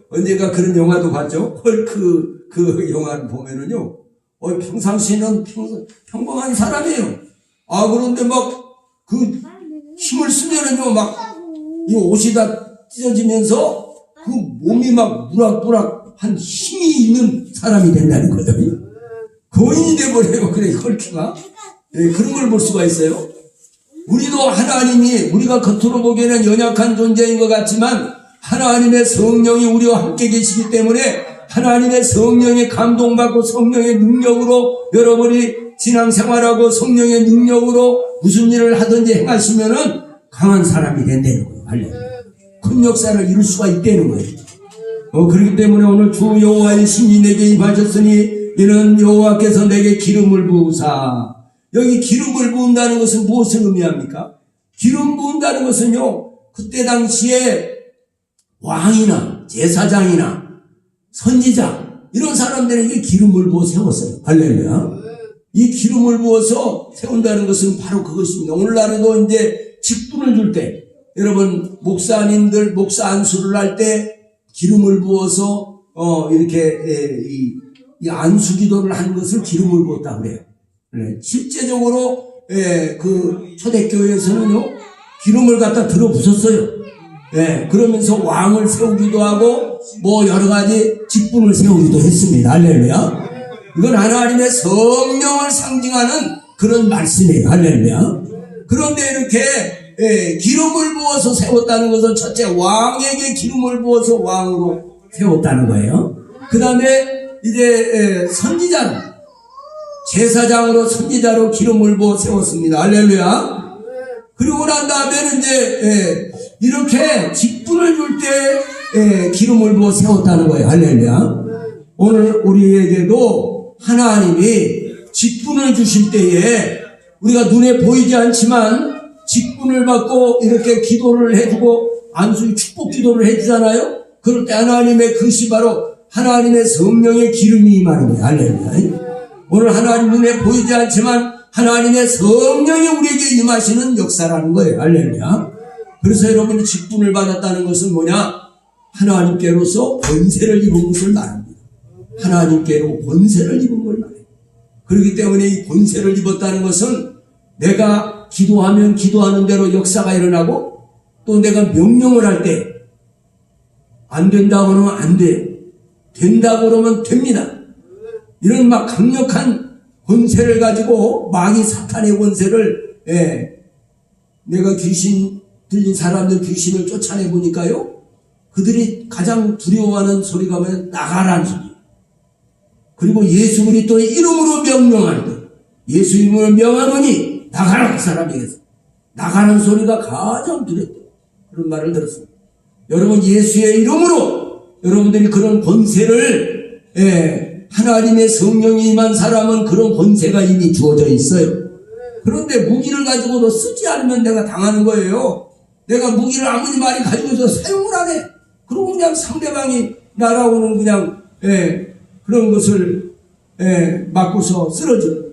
언제가 그런 영화도 봤죠? 헐크 그 영화를 보면은요, 평상시에는 평범한 사람이에요. 그런데 그 힘을 쓰면은요, 이 옷이 다 찢어지면서 그 몸이 무락무락한 힘이 있는 사람이 된다는 거죠. 거인이 돼버려요. 그래, 헐크가. 그런 걸 볼 수가 있어요. 우리도 우리가 겉으로 보기에는 연약한 존재인 것 같지만 하나님의 성령이 우리와 함께 계시기 때문에 하나님의 성령에 감동받고 성령의 능력으로 여러분이 신앙생활하고 성령의 능력으로 무슨 일을 하든지 행하시면은 강한 사람이 된다는 거예요. 큰 역사를 이룰 수가 있다는 거예요. 그렇기 때문에 오늘 주 여호와의 신이 내게 임하셨으니 이는 여호와께서 내게 기름을 부으사. 여기 기름을 부은다는 것은 무엇을 의미합니까? 기름 부은다는 것은요, 그때 당시에 왕이나 제사장이나 선지자, 이런 사람들에게 기름을 부어 세웠어요. 할렐루야. 이 기름을 부어서 세운다는 것은 바로 그것입니다. 오늘날에도 이제 직분을 줄 때, 여러분, 목사님들, 목사 안수를 할 때 기름을 부어서, 이렇게, 이 안수 기도를 하는 것을 기름을 부었다고 그래요. 네. 실제적으로, 그 초대교회에서는요, 기름을 갖다 들어부었어요. 예, 그러면서 왕을 세우기도 하고, 뭐 여러 가지 직분을 세우기도 했습니다. 할렐루야. 이건 하나님의 성령을 상징하는 그런 말씀이에요. 할렐루야. 그런데 이렇게 기름을 부어서 세웠다는 것은 첫째 왕에게 기름을 부어서 왕으로 세웠다는 거예요. 그 다음에 이제 선지자로, 제사장으로 선지자로 기름을 부어 세웠습니다. 할렐루야. 그리고 난 다음에는 이제 이렇게 직분을 줄 때 기름을 부어 세웠다는 거예요. 할렐루야. 오늘 우리에게도 하나님이 직분을 주실 때에 우리가 눈에 보이지 않지만 직분을 받고 이렇게 기도를 해주고 안수 축복 기도를 해주잖아요. 그럴 때 하나님의 그것이 바로 하나님의 성령의 기름이 임하는 거예요. 할렐루야. 오늘 하나님 눈에 보이지 않지만 하나님의 성령이 우리에게 임하시는 역사라는 거예요. 할렐루야. 그래서 여러분이 직분을 받았다는 것은 뭐냐? 하나님께로서 권세를 입은 것을 말합니다. 하나님께로 권세를 입은 걸 말해요. 그렇기 때문에 이 권세를 입었다는 것은 내가 기도하면 기도하는 대로 역사가 일어나고 또 내가 명령을 할 때 안 된다고 그러면 안 돼요. 된다고 그러면 됩니다. 이런 막 강력한 권세를 가지고 마귀 사탄의 권세를 내가 귀신 들린 사람들 귀신을 쫓아내 보니까요. 그들이 가장 두려워하는 소리가 뭐냐면 나가라는 소리. 그리고 예수 그리스도의 이름으로 명령할 때 예수 이름으로 명하노니 나가라 그 사람에게서. 나가는 소리가 가장 두렵다. 그런 말을 들었습니다. 여러분 예수의 이름으로 여러분들이 그런 권세를 하나님의 성령이 임한 사람은 그런 권세가 이미 주어져 있어요. 그런데 무기를 가지고도 쓰지 않으면 내가 당하는 거예요. 내가 무기를 아무리 많이 가지고서 사용을 안 해. 그러고 그냥 상대방이 날아오는 그냥 그런 것을 맞고서 쓰러져.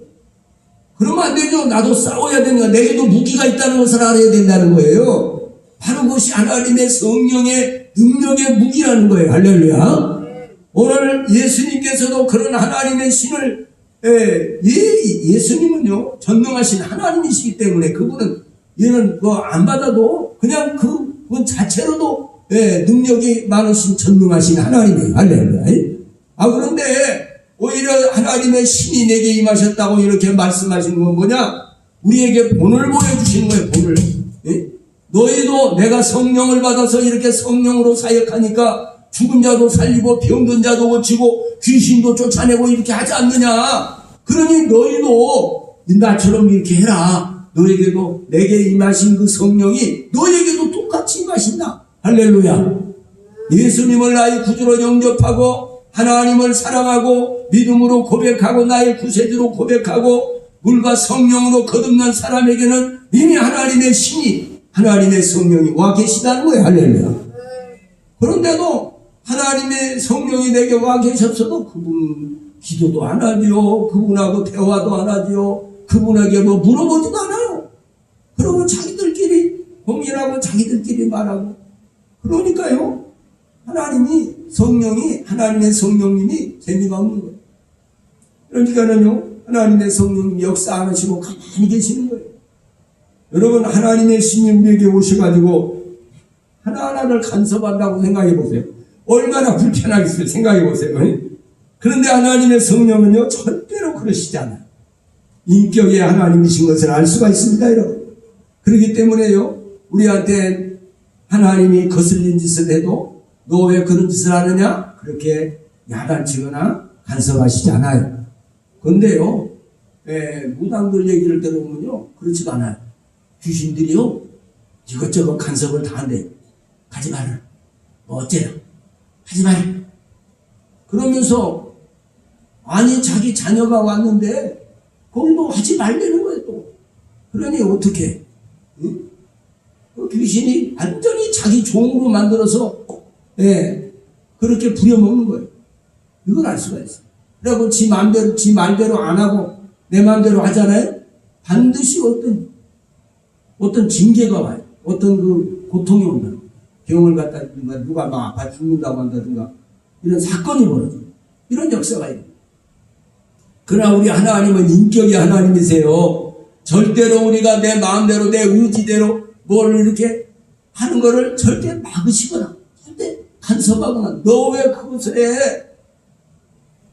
그러면 안 되죠. 나도 싸워야 되는 거야. 내게도 무기가 있다는 것을 알아야 된다는 거예요. 바로 그것이 하나님의 성령의 능력의 무기라는 거예요. 할렐루야. 오늘 예수님께서도 그런 하나님의 신을 예수님은요 전능하신 하나님이시기 때문에 그분은 얘는 뭐 안 받아도 그냥 그분 자체로도 능력이 많으신 전능하신 하나님이에요. 할렐루야. 그런데 오히려 하나님의 신이 내게 임하셨다고 이렇게 말씀하시는 건 뭐냐? 우리에게 본을 보여주시는 거예요. 본을. 너희도 내가 성령을 받아서 이렇게 성령으로 사역하니까 죽은 자도 살리고 병든 자도 고치고 귀신도 쫓아내고 이렇게 하지 않느냐? 그러니 너희도 나처럼 이렇게 해라. 너에게도 내게 임하신 그 성령이 너에게도 똑같이 임하신다. 할렐루야. 예수님을 나의 구주로 영접하고 하나님을 사랑하고 믿음으로 고백하고 나의 구세주로 고백하고 물과 성령으로 거듭난 사람에게는 이미 하나님의 신이 하나님의 성령이 와 계시다는 거예요. 할렐루야. 그런데도 하나님의 성령이 내게 와 계셨어도 그분 기도도 안 하지요. 그분하고 대화도 안 하지요. 그분에게 뭐 물어보지도 않아요. 그러고 자기들끼리 공일하고 자기들끼리 말하고. 그러니까요. 하나님의 성령님이 재미가 없는 거예요. 그러니까는요. 하나님의 성령님 역사 안 하시고 가만히 계시는 거예요. 여러분 하나님의 신이 우리에게 오셔가지고 하나하나를 간섭한다고 생각해 보세요. 얼마나 불편하겠어요. 생각해 보세요. 그런데 하나님의 성령은요 절대로 그러시지 않아요. 인격의 하나님이신 것을 알 수가 있습니다. 여러분. 그렇기 때문에요 우리한테 하나님이 거슬린 짓을 해도 너 왜 그런 짓을 하느냐 그렇게 야단치거나 간섭하시지 않아요. 그런데요 무당들 얘기를 들어보면요 그렇지도 않아요. 귀신들이요 이것저것 간섭을 다 한대요. 가지 마라. 뭐 어째라. 하지 마라. 그러면서 아니 자기 자녀가 왔는데 거기도 하지 말라는 거예요 또. 그러니 어떻게 응? 그 귀신이 완전히 자기 종으로 만들어서 그렇게 부려먹는 거예요. 이걸 알 수가 있어요. 그리고 지 말대로 안 하고 내 마음대로 하잖아요. 반드시 어떤 징계가 와요. 어떤 그 고통이 온다. 병을 갖다든가 누가 막 아파 죽는다고 한다든가 이런 사건이 벌어져요. 이런 역사가 있어요. 그러나 우리 하나님은 인격이 하나님이세요. 절대로 우리가 내 마음대로 내 의지대로 뭘 이렇게 하는 거를 절대 막으시거나 절대 간섭하거나 너 왜 그것을 해?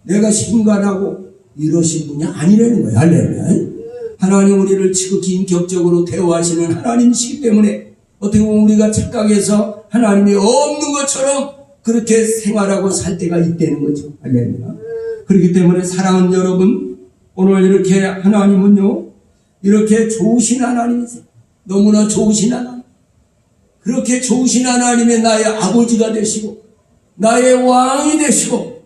내가 심관하고 이러신 분이 아니라는 거예요. 할렐루야. 하나님 우리를 지극히 인격적으로 대우하시는 하나님이시기 때문에 어떻게 보면 우리가 착각해서 하나님이 없는 것처럼 그렇게 생활하고 살 때가 있다는 거죠. 할렐루야. 그렇기 때문에 사랑하는 여러분, 오늘 이렇게 하나님은요, 이렇게 좋으신 하나님이세요. 너무나 좋으신 하나님. 그렇게 좋으신 하나님의 나의 아버지가 되시고, 나의 왕이 되시고,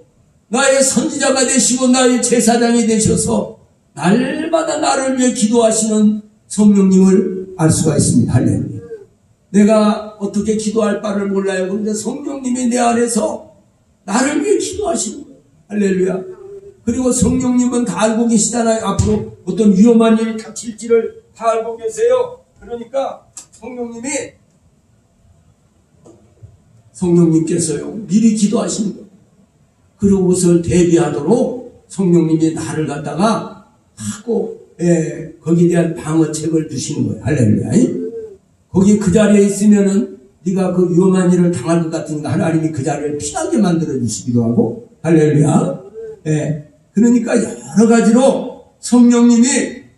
나의 선지자가 되시고, 나의 제사장이 되셔서, 날마다 나를 위해 기도하시는 성령님을 알 수가 있습니다. 할렐루야. 내가 어떻게 기도할 바를 몰라요. 그런데 성령님이 내 안에서 나를 위해 기도하시는 거예요. 할렐루야. 그리고 성령님은 다 알고 계시잖아요. 앞으로 어떤 위험한 일이 닥칠지를 다 알고 계세요. 그러니까 성령님께서요 미리 기도하시는 거예요. 그리고 그것을 대비하도록 성령님이 나를 갖다가 하고 거기에 대한 방어책을 주시는 거예요. 할렐루야. 거기 그 자리에 있으면은 네가 그 위험한 일을 당할 것 같으니까 하나님이 그 자리를 피하게 만들어 주시기도 하고. 할렐루야. 그러니까 여러 가지로 성령님이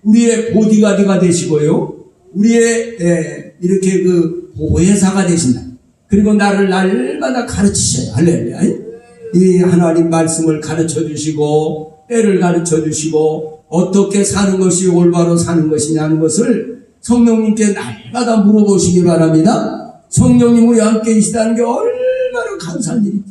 우리의 보디가드가 되시고요. 우리의 이렇게 그 보혜사가 되신다. 그리고 나를 날마다 가르치셔요. 할렐루야. 이 하나님 말씀을 가르쳐 주시고 때를 가르쳐 주시고 어떻게 사는 것이 올바로 사는 것이냐는 것을 성령님께 날마다 물어보시기 바랍니다. 성령님 우리 함께 계시다는 게 얼마나 감사한 일이죠.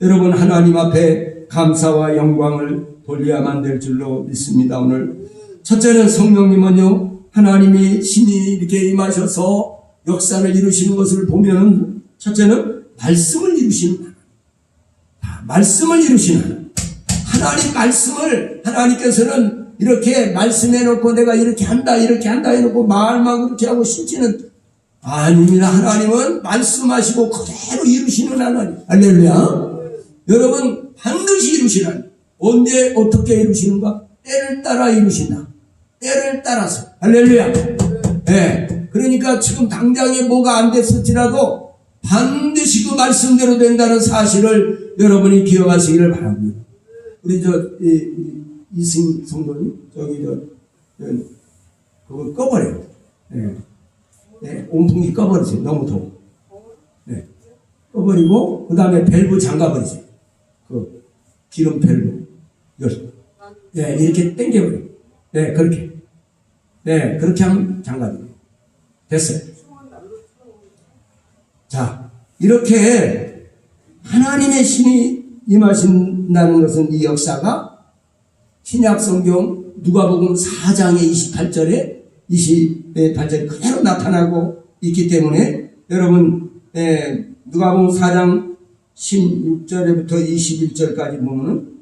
여러분 하나님 앞에 감사와 영광을 돌려야만 될 줄로 믿습니다. 오늘 첫째는 성령님은요 하나님이 신이 이렇게 임하셔서 역사를 이루시는 것을 보면 첫째는 말씀을 이루시는 말씀을 이루시는 하나님 말씀을 하나님께서는 이렇게 말씀해놓고 내가 이렇게 한다 해놓고 말만 그렇게 하고 실지는 아닙니다. 하나님은 말씀하시고 그대로 이루시는 하나님. 할렐루야. 여러분 반드시 이루시라니. 언제 어떻게 이루시는가? 때를 따라 이루신다. 때를 따라서. 할렐루야. 그러니까 지금 당장에 뭐가 안 됐을지라도 반드시 그 말씀대로 된다는 사실을 여러분이 기억하시기를 바랍니다. 우리 이승 성도님, 그걸 꺼버려요. 온풍기 꺼버리세요. 너무 더워. 꺼버리고, 그 다음에 밸브 잠가버리세요. 그, 기름 밸브. 이렇게 당겨버려요. 그렇게. 그렇게 하면 잠가버려요. 됐어요. 자, 이렇게 하나님의 신이 임하신다는 것은 이 역사가 신약 성경 누가복음 4장의 28절에 그대로 나타나고 있기 때문에 여러분 누가복음 4장 16절부터 21절까지 보면은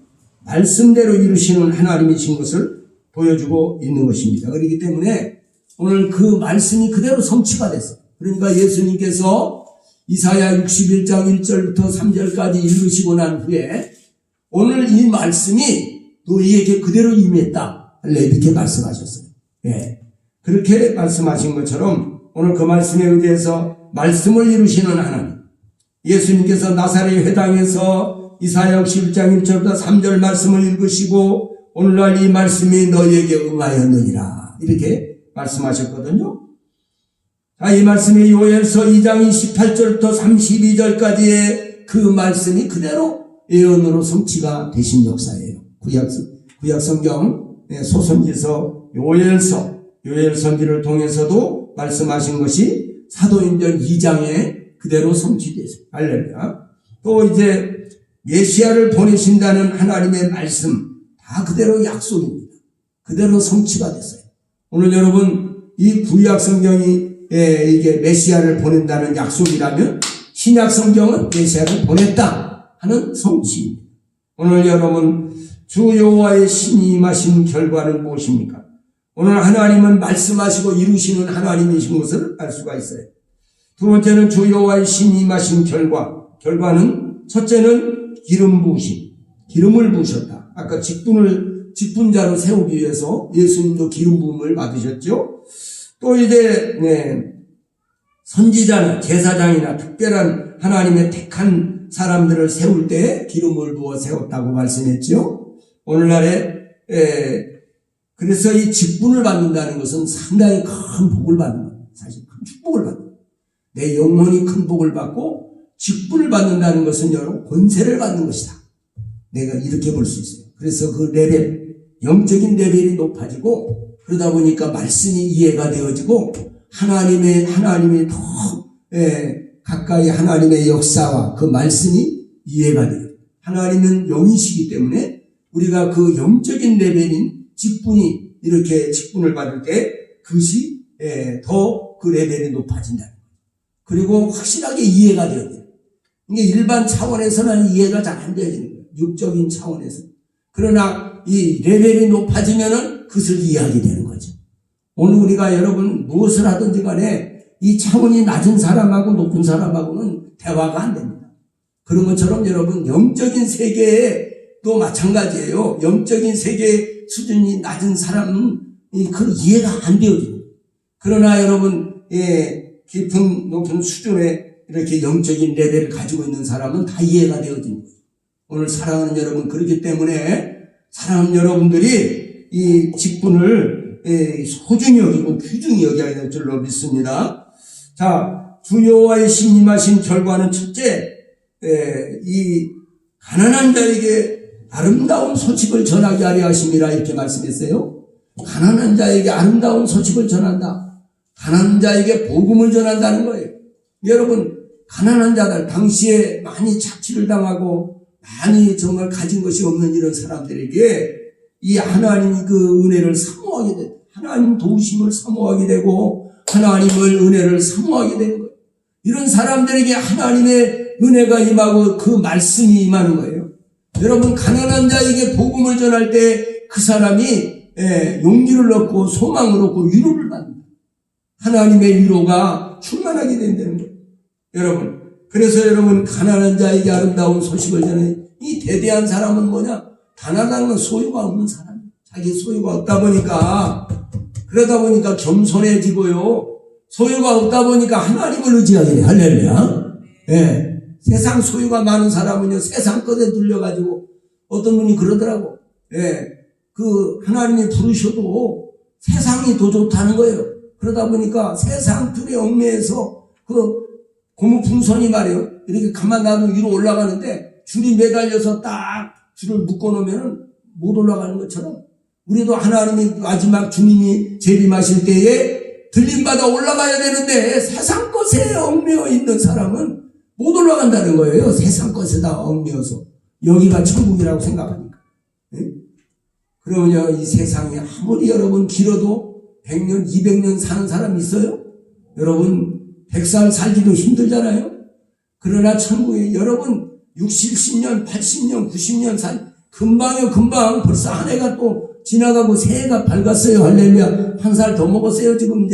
말씀대로 이루시는 하나님이신 것을 보여주고 있는 것입니다. 그렇기 때문에 오늘 그 말씀이 그대로 성취가 됐어요. 그러니까 예수님께서 이사야 61장 1절부터 3절까지 읽으시고 난 후에 오늘 이 말씀이 너희에게 그대로 임했다. 이렇게 말씀하셨어요. 그렇게 말씀하신 것처럼 오늘 그 말씀에 의해서 말씀을 이루시는 하나님. 예수님께서 나사렛 회당에서 이사야 61장 1절부터 3절 말씀을 읽으시고 오늘날 이 말씀이 너희에게 응하였느니라. 이렇게 말씀하셨거든요. 이 말씀이 요엘서 2장 28절부터 32절까지의 그 말씀이 그대로 예언으로 성취가 되신 역사예요. 구약 성경 소선지서 요엘 선지를 통해서도 말씀하신 것이 사도행전 2장에 그대로 성취됐어요. 할렐루야. 또 이제 메시아를 보내신다는 하나님의 말씀 다 그대로 약속입니다. 그대로 성취가 됐어요. 오늘 여러분 이 구약 성경이 이게 메시아를 보낸다는 약속이라면 신약 성경은 메시아를 보냈다 하는 성취입니다. 오늘 여러분 주 여호와의 신이 임하신 결과는 무엇입니까? 오늘 하나님은 말씀하시고 이루시는 하나님이신 것을 알 수가 있어요. 두 번째는 주 여호와의 신이 임하신 결과는 첫째는 기름 부으심, 기름을 부으셨다. 아까 직분자로 세우기 위해서 예수님도 기름 부음을 받으셨죠. 또 이제 선지자나 제사장이나 특별한 하나님의 택한 사람들을 세울 때 기름을 부어 세웠다고 말씀했죠. 오늘날에 그래서 이 직분을 받는다는 것은 상당히 큰 복을 받는 거예요. 사실 큰 축복을 받는 거예요. 내 영혼이 큰 복을 받고 직분을 받는다는 것은 여러분 권세를 받는 것이다. 내가 이렇게 볼 수 있어요. 그래서 그 레벨, 영적인 레벨이 높아지고 그러다 보니까 말씀이 이해가 되어지고 하나님이 더 가까이 하나님의 역사와 그 말씀이 이해가 돼요. 하나님은 영이시기 때문에 우리가 그 영적인 레벨인 직분이 이렇게 직분을 받을 때 그것이 더 그 레벨이 높아진다. 그리고 확실하게 이해가 되어야 돼요. 이게 일반 차원에서는 이해가 잘 안 되어지는 거예요. 육적인 차원에서. 그러나 이 레벨이 높아지면은 그것을 이해하게 되는 거죠. 오늘 우리가 여러분 무엇을 하든지 간에 이 차원이 낮은 사람하고 높은 사람하고는 대화가 안 됩니다. 그런 것처럼 여러분 영적인 세계도 마찬가지예요. 영적인 세계 수준이 낮은 사람은 그 이해가 안 되어져요. 그러나 여러분 깊은 높은 수준의 이렇게 영적인 레벨을 가지고 있는 사람은 다 이해가 되어집니다. 오늘 사랑하는 여러분, 그렇기 때문에 사랑하는 여러분들이 이 직분을 소중히 여기고 귀중히 여겨야 될 줄로 믿습니다. 자, 주 여호와의 신 임하신 결과는 첫째, 이 가난한 자에게 아름다운 소식을 전하게 하려 하심이라 이렇게 말씀했어요. 가난한 자에게 아름다운 소식을 전한다. 가난한 자에게 복음을 전한다는 거예요. 여러분, 가난한 자들, 당시에 많이 착취를 당하고 많이 정말 가진 것이 없는 이런 사람들에게 이 하나님 그 은혜를 사모하게 되고 하나님 도우심을 사모하게 되고 하나님을 은혜를 사모하게 되는 거예요. 이런 사람들에게 하나님의 은혜가 임하고 그 말씀이 임하는 거예요. 여러분, 가난한 자에게 복음을 전할 때 그 사람이 용기를 얻고 소망을 얻고 위로를 받는다. 하나님의 위로가 충만하게 된다는 거예요. 여러분, 그래서 여러분 가난한 자에게 아름다운 소식을 전해. 이 대대한 사람은 뭐냐? 가난한 소유가 없는 사람. 자기 소유가 없다 보니까 그러다 보니까 겸손해지고요. 소유가 없다 보니까 하나님을 의지하게 돼. 할렐루야. 세상 소유가 많은 사람은요, 세상 것에 눌려가지고 어떤 분이 그러더라고. 그 하나님이 부르셔도 세상이 더 좋다는 거예요. 그러다 보니까 세상 틀에 얽매여서 그 고무풍선이 말이에요. 이렇게 가만 놔두면 위로 올라가는데 줄이 매달려서 딱 줄을 묶어놓으면은 못 올라가는 것처럼 우리도 하나님이 마지막 주님이 재림하실 때에 들림받아 올라가야 되는데 세상 것에 얽매여 있는 사람은 못 올라간다는 거예요. 세상 것에다 얽매여서. 여기가 천국이라고 생각하니까. 그러면요, 이 세상이 아무리 여러분 길어도 100년, 200년 사는 사람이 있어요? 여러분, 100살 살기도 힘들잖아요? 그러나 천국에 여러분 60, 70년, 80년, 90년 금방요, 금방 벌써 한 해가 또 지나가고 새해가 밝았어요. 할렐루야. 한 살 더 먹었어요. 지금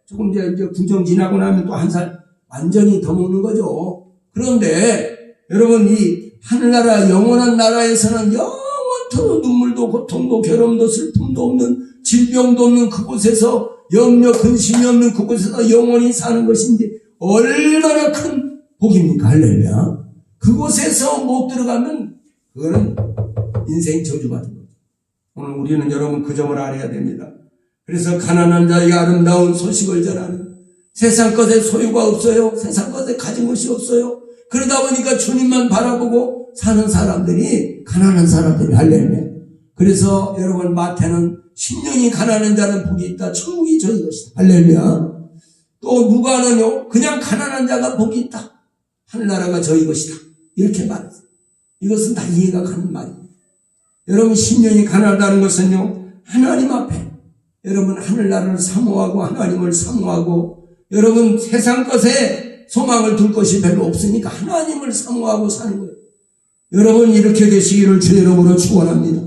조금 이제 구정 지나고 나면 또 한 살 완전히 더 먹는 거죠. 그런데 여러분, 이 하늘나라, 영원한 나라에서는 영원토록 눈물도 고통도 괴로움도 슬픔도 없는, 질병도 없는 그곳에서, 염려 근심이 없는 그곳에서 영원히 사는 것인데 얼마나 큰 복입니까? 할렐루야. 그곳에서 못 들어가면 그거는 인생 저주받은 거죠. 오늘 우리는 여러분 그 점을 알아야 됩니다. 그래서 가난한 자에게 아름다운 소식을 전하는, 세상 것에 소유가 없어요. 세상 것에 가진 것이 없어요. 그러다 보니까 주님만 바라보고 사는 사람들이 가난한 사람들이. 할렐루야. 그래서 여러분, 마태는 심령이 가난한 자는 복이 있다. 천국이 저희 것이다. 할렐루야. 또 누가는요, 그냥 가난한 자가 복이 있다. 하늘나라가 저희 것이다. 이렇게 말했어요. 이것은 다 이해가 가는 말입니다. 여러분, 심령이 가난하다는 것은요, 하나님 앞에 여러분 하늘나라를 사모하고 하나님을 사모하고, 여러분 세상 것에 소망을 둘 것이 별로 없으니까 하나님을 사모하고 사는 거예요. 여러분 이렇게 되시기를 주 이름으로 축원합니다.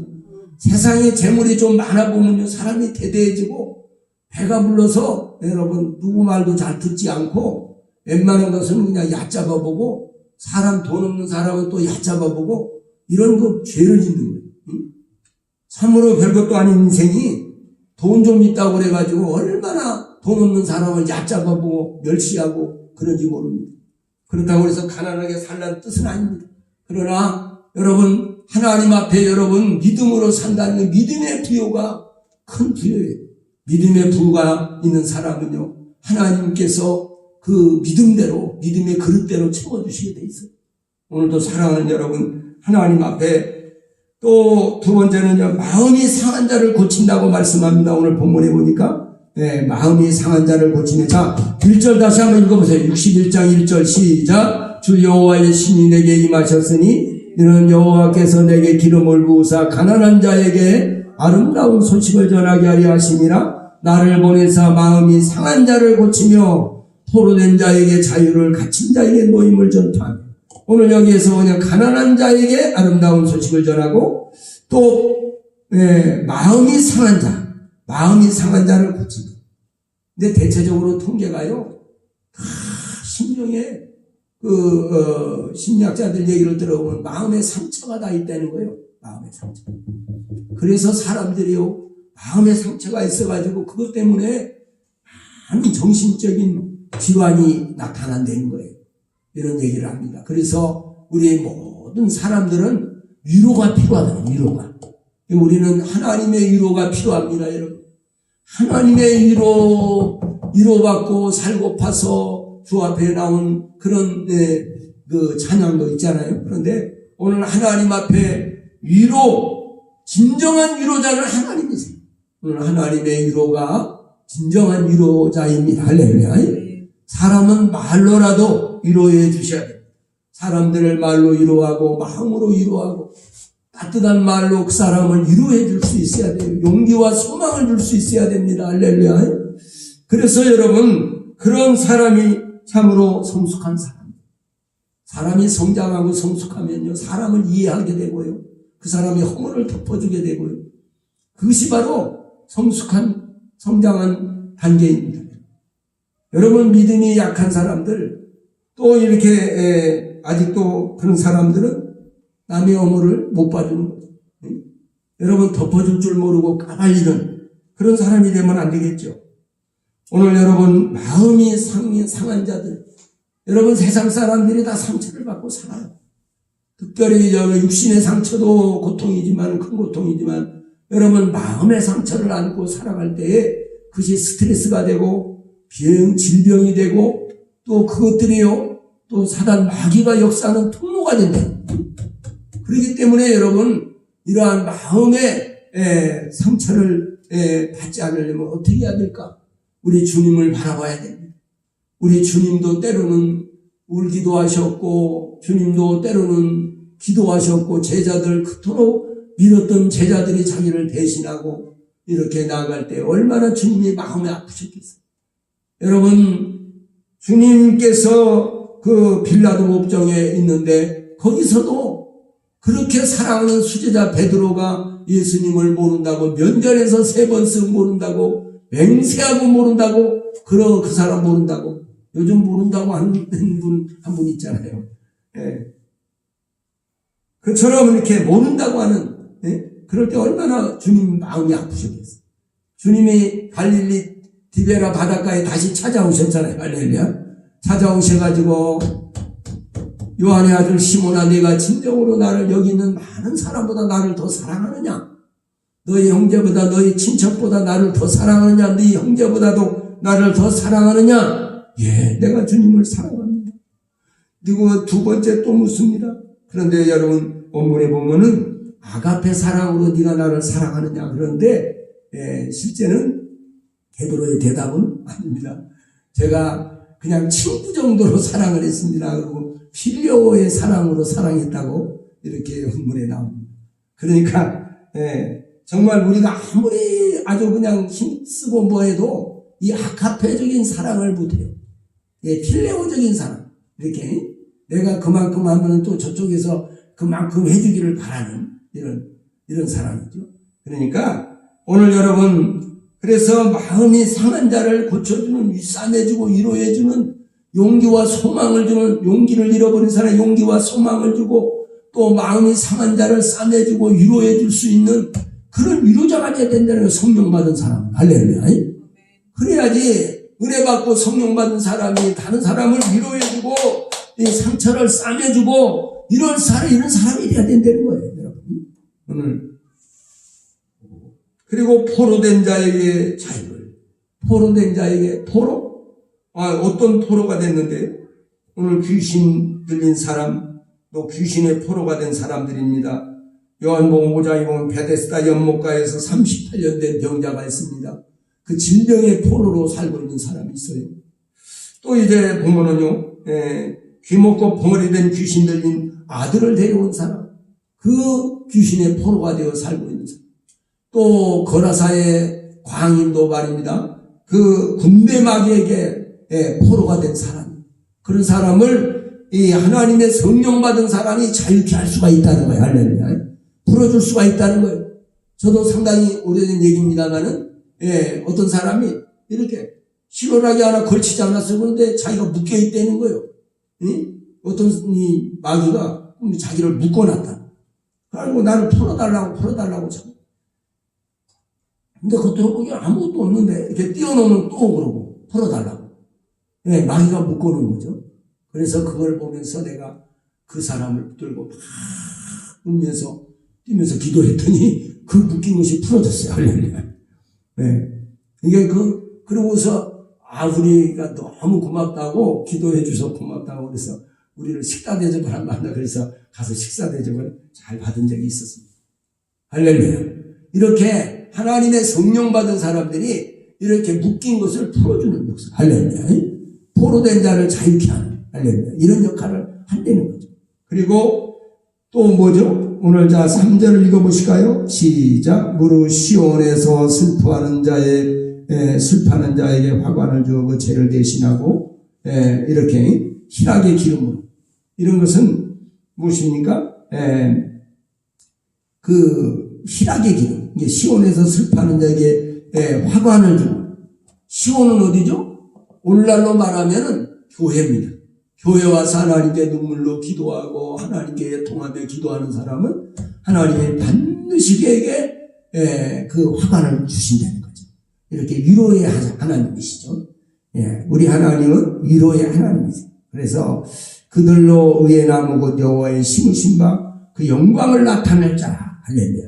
세상에 재물이 좀 많아 보면요 사람이 대대해지고 배가 불러서 여러분 누구 말도 잘 듣지 않고 웬만한 것은 그냥 얕잡아 보고 사람 돈 없는 사람은 또 얕잡아 보고 이런 거 죄를 짓는 거예요. 응? 참으로 별것도 아닌 인생이 돈 좀 있다고 그래가지고 얼마나 돈 없는 사람을 얕잡아 보고 멸시하고 그런지 모릅니다. 그렇다고 해서 가난하게 살라는 뜻은 아닙니다. 그러나 여러분 하나님 앞에 여러분 믿음으로 산다는 믿음의 부요가 큰 부요예요. 믿음의 부가 있는 사람은요 하나님께서 그 믿음대로 믿음의 그릇대로 채워주시게 돼 있어요. 오늘도 사랑하는 여러분 하나님 앞에 또 두 번째는요 마음이 상한 자를 고친다고 말씀합니다. 오늘 본문에 보니까 마음이 상한 자를 고치네. 자 1절 다시 한번 읽어보세요. 61장 1절 시작. 주 여호와의 신이 내게 임하셨으니 이는 여호와께서 내게 기름을 부으사 가난한 자에게 아름다운 소식을 전하게 하려 하심이라. 나를 보내사 마음이 상한 자를 고치며 포로된 자에게 자유를 갇힌 자에게 노임을 전파하며. 오늘 여기에서 그냥 가난한 자에게 아름다운 소식을 전하고 또 마음이 상한 자를 고친다. 근데 대체적으로 통계가요 다 심령에 심리학자들 얘기를 들어보면 마음의 상처가 다 있다는 거예요. 마음의 상처. 그래서 사람들이요 마음의 상처가 있어가지고 그것 때문에 많은 정신적인 질환이 나타난다는 거예요. 이런 얘기를 합니다. 그래서 우리 모든 사람들은 위로가 필요하다는 위로가. 우리는 하나님의 위로가 필요합니다, 여러분. 하나님의 위로받고 살고파서 주 앞에 나온 그런 그 찬양도 있잖아요. 그런데 오늘 하나님 앞에 진정한 위로자는 하나님이세요. 오늘 하나님의 위로가 진정한 위로자입니다. 할렐루야. 사람은 말로라도 위로해 주셔야 됩니다. 사람들을 말로 위로하고 마음으로 위로하고 따뜻한 말로 그 사람을 위로해 줄 수 있어야 돼요. 용기와 소망을 줄 수 있어야 됩니다. 할렐루야. 그래서 여러분 그런 사람이 참으로 성숙한 사람이 성장하고 성숙하면요 사람을 이해하게 되고요 그 사람의 허물을 덮어주게 되고요 그것이 바로 성숙한 성장한 단계입니다. 여러분 믿음이 약한 사람들 또 이렇게 아직도 그런 사람들은 남의 허물을 못 봐주는 거죠. 여러분 덮어줄 줄 모르고 까발리는 그런 사람이 되면 안 되겠죠. 오늘 여러분 마음이 상한 자들 여러분 세상 사람들이 다 상처를 받고 살아요. 특별히 육신의 상처도 고통이지만 큰 고통이지만 여러분 마음의 상처를 안고 살아갈 때에 그것이 스트레스가 되고 질병이 되고 또 그것들이요 또 사단 마귀가 역사하는 통로가 된다. 그렇기 때문에 여러분 이러한 마음의 상처를 받지 않으려면 어떻게 해야 될까? 우리 주님을 바라봐야 됩니다. 우리 주님도 때로는 울기도 하셨고 주님도 때로는 기도하셨고 제자들 그토록 믿었던 제자들이 자기를 대신하고 이렇게 나아갈 때 얼마나 주님이 마음이 아프셨겠어요. 여러분 주님께서 그 빌라도 법정에 있는데 거기서도 그렇게 사랑하는 수제자 베드로가 예수님을 모른다고 면전에서 3번 쓱 모른다고 맹세하고 모른다고 그 사람 모른다고 요즘 모른다고 하는 분 한 분 있잖아요. 그처럼 이렇게 모른다고 하는 그럴 때 얼마나 주님 마음이 아프셨겠어요. 주님이 갈릴리 디베라 바닷가에 다시 찾아오셨잖아요. 할렐루야. 찾아오셔가지고 요한의 아들 시몬아 네가 진정으로 나를 여기 있는 많은 사람보다 나를 더 사랑하느냐? 너희 형제보다 너희 친척보다 나를 더 사랑하느냐? 네 형제보다도 나를 더 사랑하느냐? 예, 내가 주님을 사랑합니다. 그리고 두 번째 또 묻습니다. 그런데 여러분 본문에 보면은 아가페 사랑으로 네가 나를 사랑하느냐? 그런데 실제는 베드로의 대답은 아닙니다. 제가 그냥 친구 정도로 사랑을 했습니다. 그리고 필요의 사랑으로 사랑했다고 이렇게 본문에 나옵니다. 그러니까 정말 우리가 아무리 아주 그냥 힘쓰고 뭐해도 이 아카페적인 사랑을 못해요. 필레오적인 사랑 이렇게 내가 그만큼 하면 또 저쪽에서 그만큼 해주기를 바라는 이런 사람이죠. 그러니까 오늘 여러분, 그래서 마음이 상한 자를 고쳐주는, 싸매주고 위로해주는, 용기와 소망을 주는, 용기를 잃어버린 사람의 용기와 소망을 주고, 또 마음이 상한 자를 싸매주고 위로해줄 수 있는 그런 위로자가 돼야 된다는 거예요. 성령 받은 사람. 할렐루야. 그래야지 은혜 받고 성령 받은 사람이 다른 사람을 위로해주고 이 상처를 싸매주고 이런 사람이 돼야 된다는 거예요, 여러분. 오늘 그리고 포로된 자에게 자유를, 포로된 자에게 포로? 어떤 포로가 됐는데 오늘 귀신 들린 사람, 또 귀신의 포로가 된 사람들입니다. 요한복음 5장에 보면 베데스다 연못가에서 38년 된 병자가 있습니다. 그 질병의 포로로 살고 있는 사람이 있어요. 또 이제 보면은요, 귀 먹고 벙어리 된 귀신 들린 아들을 데려온 사람, 그 귀신의 포로가 되어 살고 있는 사람. 또 거라사의 광인도 말입니다. 그 군대 마귀에게 포로가 된 사람, 그런 사람을 이 하나님의 성령 받은 사람이 자유케 할 수가 있다는 거예요. 할렐루야. 풀어줄 수가 있다는 거예요. 저도 상당히 오래된 얘기입니다만은, 어떤 사람이 이렇게 실오라기 하나 걸치지 않았어요. 그런데 자기가 묶여 있다는 거예요. 어떤 이 마귀가 자기를 묶어놨다. 그리고 나를 풀어달라고 참. 근데 그것도 그냥 아무것도 없는데 이렇게 띄워놓으면 또 그러고 풀어달라고. 마귀가 묶어놓은 거죠. 그래서 그걸 보면서 내가 그 사람을 붙들고 막 울면서 뛰면서 기도했더니 그 묶인 것이 풀어졌어요. 할렐루야. 이게 그러고서 우리가 너무 고맙다고 기도해 주셔서 고맙다고 그래서 우리를 식사 대접을 한다. 그래서 가서 식사 대접을 잘 받은 적이 있었습니다. 할렐루야. 이렇게 하나님의 성령 받은 사람들이 이렇게 묶인 것을 풀어주는 역사. 할렐루야. 포로된 자를 자유케 하는. 할렐루야. 이런 역할을 한다는 거죠. 그리고 또 뭐죠? 오늘 3절을 읽어보실까요? 시작. 무릇 시온에서 슬퍼하는 자에게 화관을 주어 그 죄를 대신하고, 이렇게 희락의 기름으로. 이런 것은 무엇입니까? 그 희락의 기름. 이게 시온에서 슬퍼하는 자에게 화관을 주고. 시온은 어디죠? 오늘날로 말하면은 교회입니다. 교회 와서 하나님께 눈물로 기도하고 하나님께 통하며 기도하는 사람은 하나님이 반드시 그에게 그 화관을 주신다는 거죠. 이렇게 위로의 하나님이시죠. 우리 하나님은 위로의 하나님이세요. 그래서 그들로 의의 나무 곧 여호와의 심으신 바 그 영광을 나타낼 자. 할렐루야.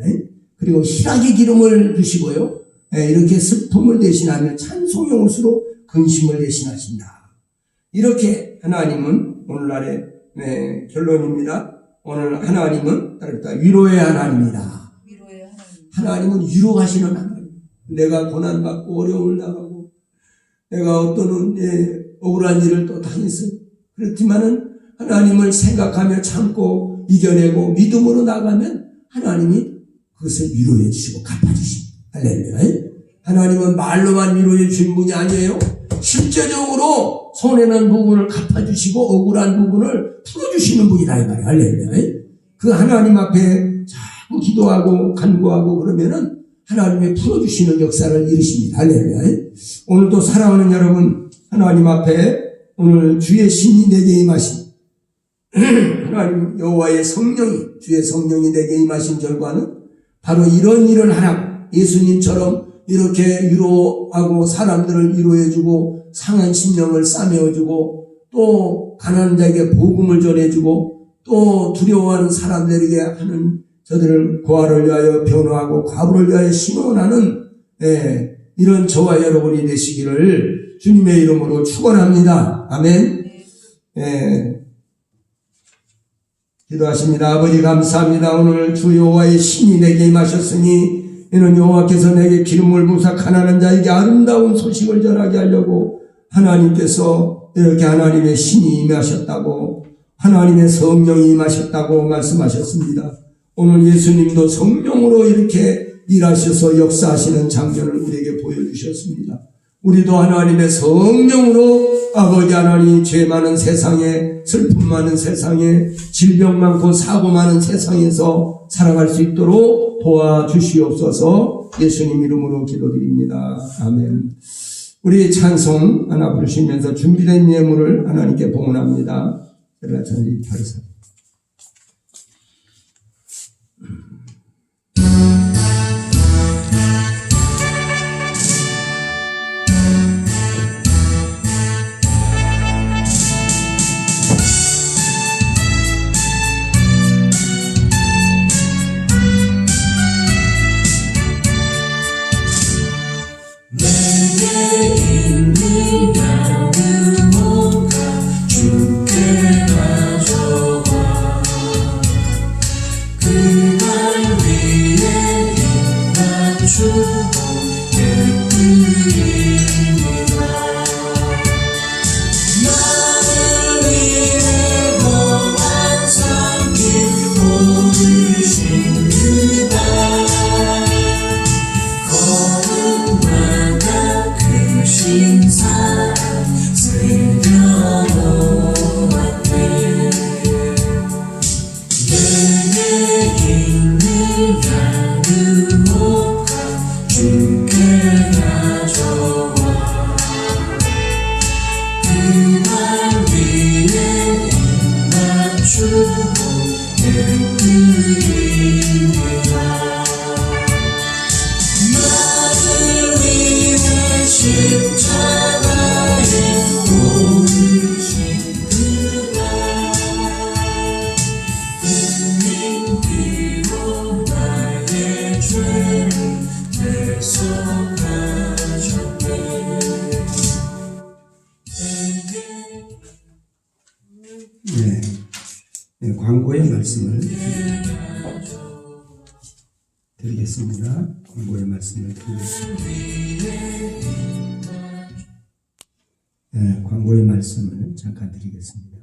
그리고 희락의 기름을 주시고요. 이렇게 슬픔을 대신하며 찬송의 옷으로 근심을 대신하신다. 이렇게 하나님은 오늘날의 결론입니다. 오늘 하나님은 위로의 하나님이다. 하나님은 위로하시는 하나님. 내가 고난받고 어려움을 당하고 내가 어떤 억울한 일을 또 당했어요. 그렇지만은 하나님을 생각하며 참고 이겨내고 믿음으로 나가면 하나님이 그것을 위로해 주시고 갚아주십니다. 할렐루야. 하나님은 말로만 위로해 주신 분이 아니에요. 실제적으로 손해난 부분을 갚아주시고 억울한 부분을 풀어주시는 분이다 이 말이에요. 할렐루야. 그 하나님 앞에 자꾸 기도하고 간구하고 그러면은 하나님이 풀어주시는 역사를 이루십니다. 할렐루야. 오늘도 사랑하는 여러분, 하나님 앞에 오늘 주의 신이 내게 임하신 하나님 여호와의 성령이, 주의 성령이 내게 임하신 결과는 바로 이런 일을 하라고, 예수님처럼 이렇게 위로하고 사람들을 위로해주고 상한 심령을 싸매어주고 또 가난한 자에게 복음을 전해주고 또 두려워하는 사람들에게 하는 저들을 고아를 위하여 변호하고 과부를 위하여 신원하는 이런 저와 여러분이 되시기를 주님의 이름으로 축원합니다. 아멘. 기도하십니다. 아버지 감사합니다. 오늘 주 여호와의 신이 내게 임하셨으니 이는 여호와께서 내게 기름을 부사 가난한 자에게 아름다운 소식을 전하게 하려고 하나님께서 이렇게 하나님의 신이 임하셨다고, 하나님의 성령이 임하셨다고 말씀하셨습니다. 오늘 예수님도 성령으로 이렇게 일하셔서 역사하시는 장면을 우리에게 보여주셨습니다. 우리도 하나님의 성령으로 아버지 하나님 죄 많은 세상에, 슬픔 많은 세상에, 질병 많고 사고 많은 세상에서 살아갈 수 있도록 도와주시옵소서. 예수님 이름으로 기도드립니다. 아멘. 우리 찬송 하나 부르시면서 준비된 예물을 하나님께 봉헌합니다. 전리 다르사. 광고의 말씀을 드리겠습니다. 광고의 말씀을 드리겠습니다. 광고의 말씀을 잠깐 드리겠습니다.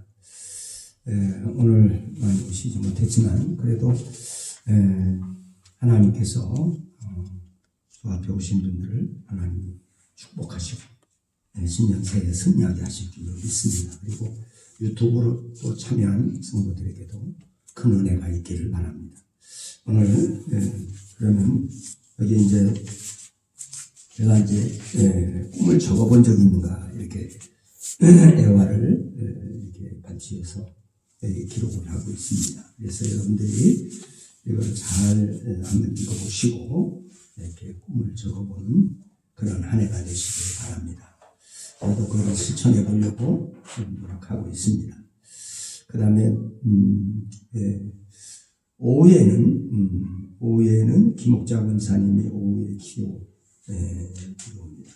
오늘 많이 오시지 못했지만 그래도 하나님께서 저 앞에 오신 분들을 하나님이 축복하시고 신년 새해 승리하게 하실 줄 믿습니다. 그리고 유튜브로 또 참여한 성도들에게도 큰 은혜가 있기를 바랍니다. 오늘 그러면 여기 이제 제가 이제 꿈을 적어본 적이 있는가 이렇게 애화를 이렇게 반치해서 기록을 하고 있습니다. 그래서 여러분들이 이걸 잘 한번 읽어보시고 이렇게 꿈을 적어보는 그런 한 해가 되시길 바랍니다. 저도 그걸 실천해 보려고 노력하고 있습니다. 그 다음에 오후에는 김옥자 권사님이 오후에 기도입니다.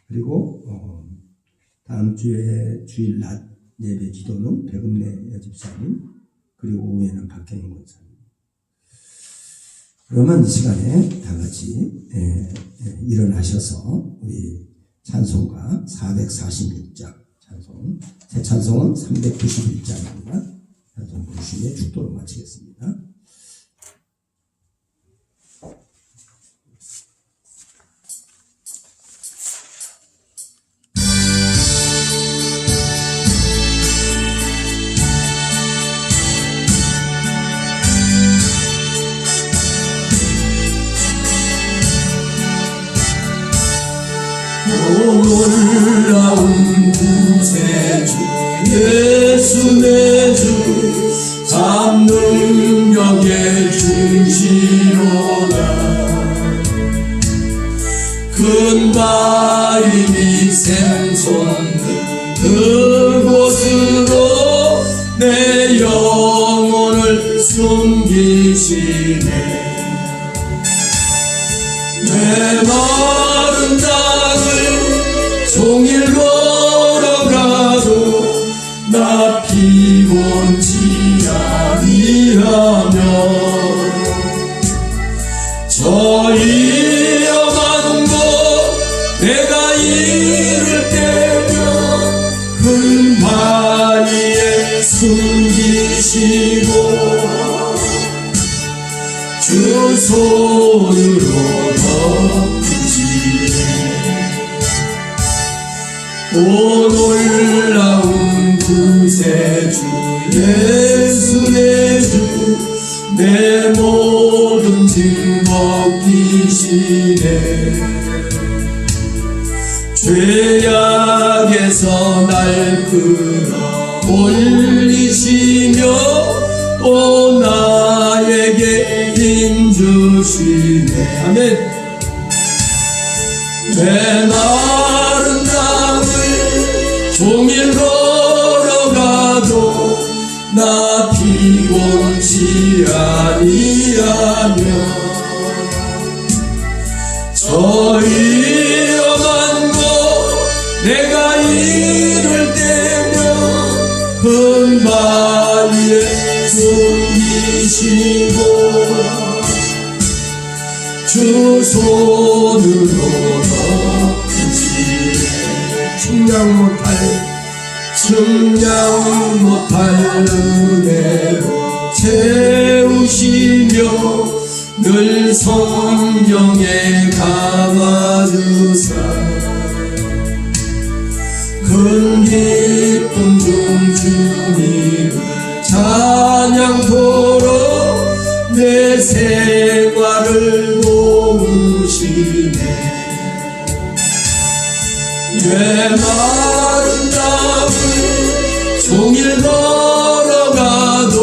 그리고 다음 주에 주일 낮 예배 기도는 백은혜 여집사님, 그리고 오후에는 박현인 권사님. 그러면 이 시간에 다 같이 일어나셔서 우리 찬송가 446장 찬송, 새 찬송은 391장입니다. 찬송 부르심의 축도로 마치겠습니다. 놀라운 구세주 예수 내 주 참 능력의 중시로다. 큰 바위미 샘솟는 그곳으로 내 영혼을 숨기시네. 내 마른 땅을 종일 걸어가도 나 피곤치 아니하며 저 위험한 곳 내가 이를 때면 큰 바위에 숨기시고 주 손으로 덮으시네. 오 놀라운 구세주 예수 내 주 내 모든 짐 벗기시네 죄악에서 날 끌어올리시며 또 나에게 힘 주시네 아멘 내 마른 땅을 종일 걸어가도 나 피곤치 아니하며 저 위험한 곳 내가 이를 때면 큰 바위에 숨기시고 주 손으로 덮으시네 측량 못할 은혜로 채우시며 늘 성령에 감아주사 큰 기쁨 중 주님을 찬양토록 내 생활을 도우시네 내 마른 땅을 종일 걸어가도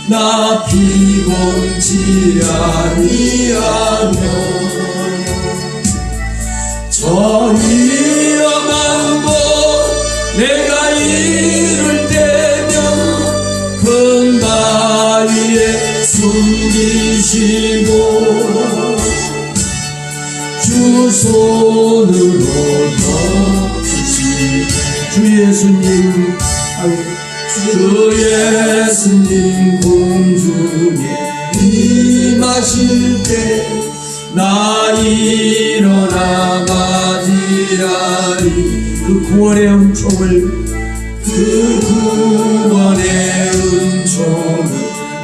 나 피곤치 아니하며 저 위험한 곳 내가 이를 때면 큰 바위에 숨기시고 주 손으로 덮으시네 주 예수님 공중에 임하실 때 나 일어나 맞이하리 그 구원의 은총을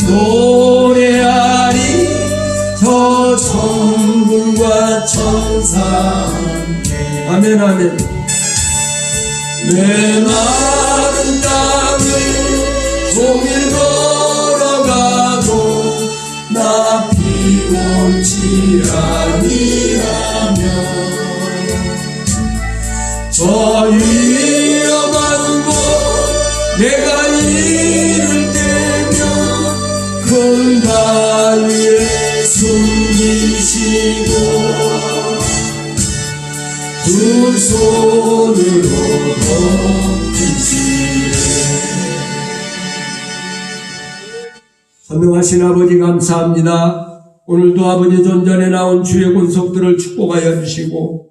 노래하리 저 천군과 천사 함께 아멘 아멘 내 마른 땅을 종일 걸어가도 나 피곤치 아니하며 저 위험한 곳 내가 이를 때면 큰 바위에 숨기시고 두 손으로 덮으시네 선명하신 아버지 감사합니다. 오늘도 아버지 존전에 나온 주의 권속들을 축복하여 주시고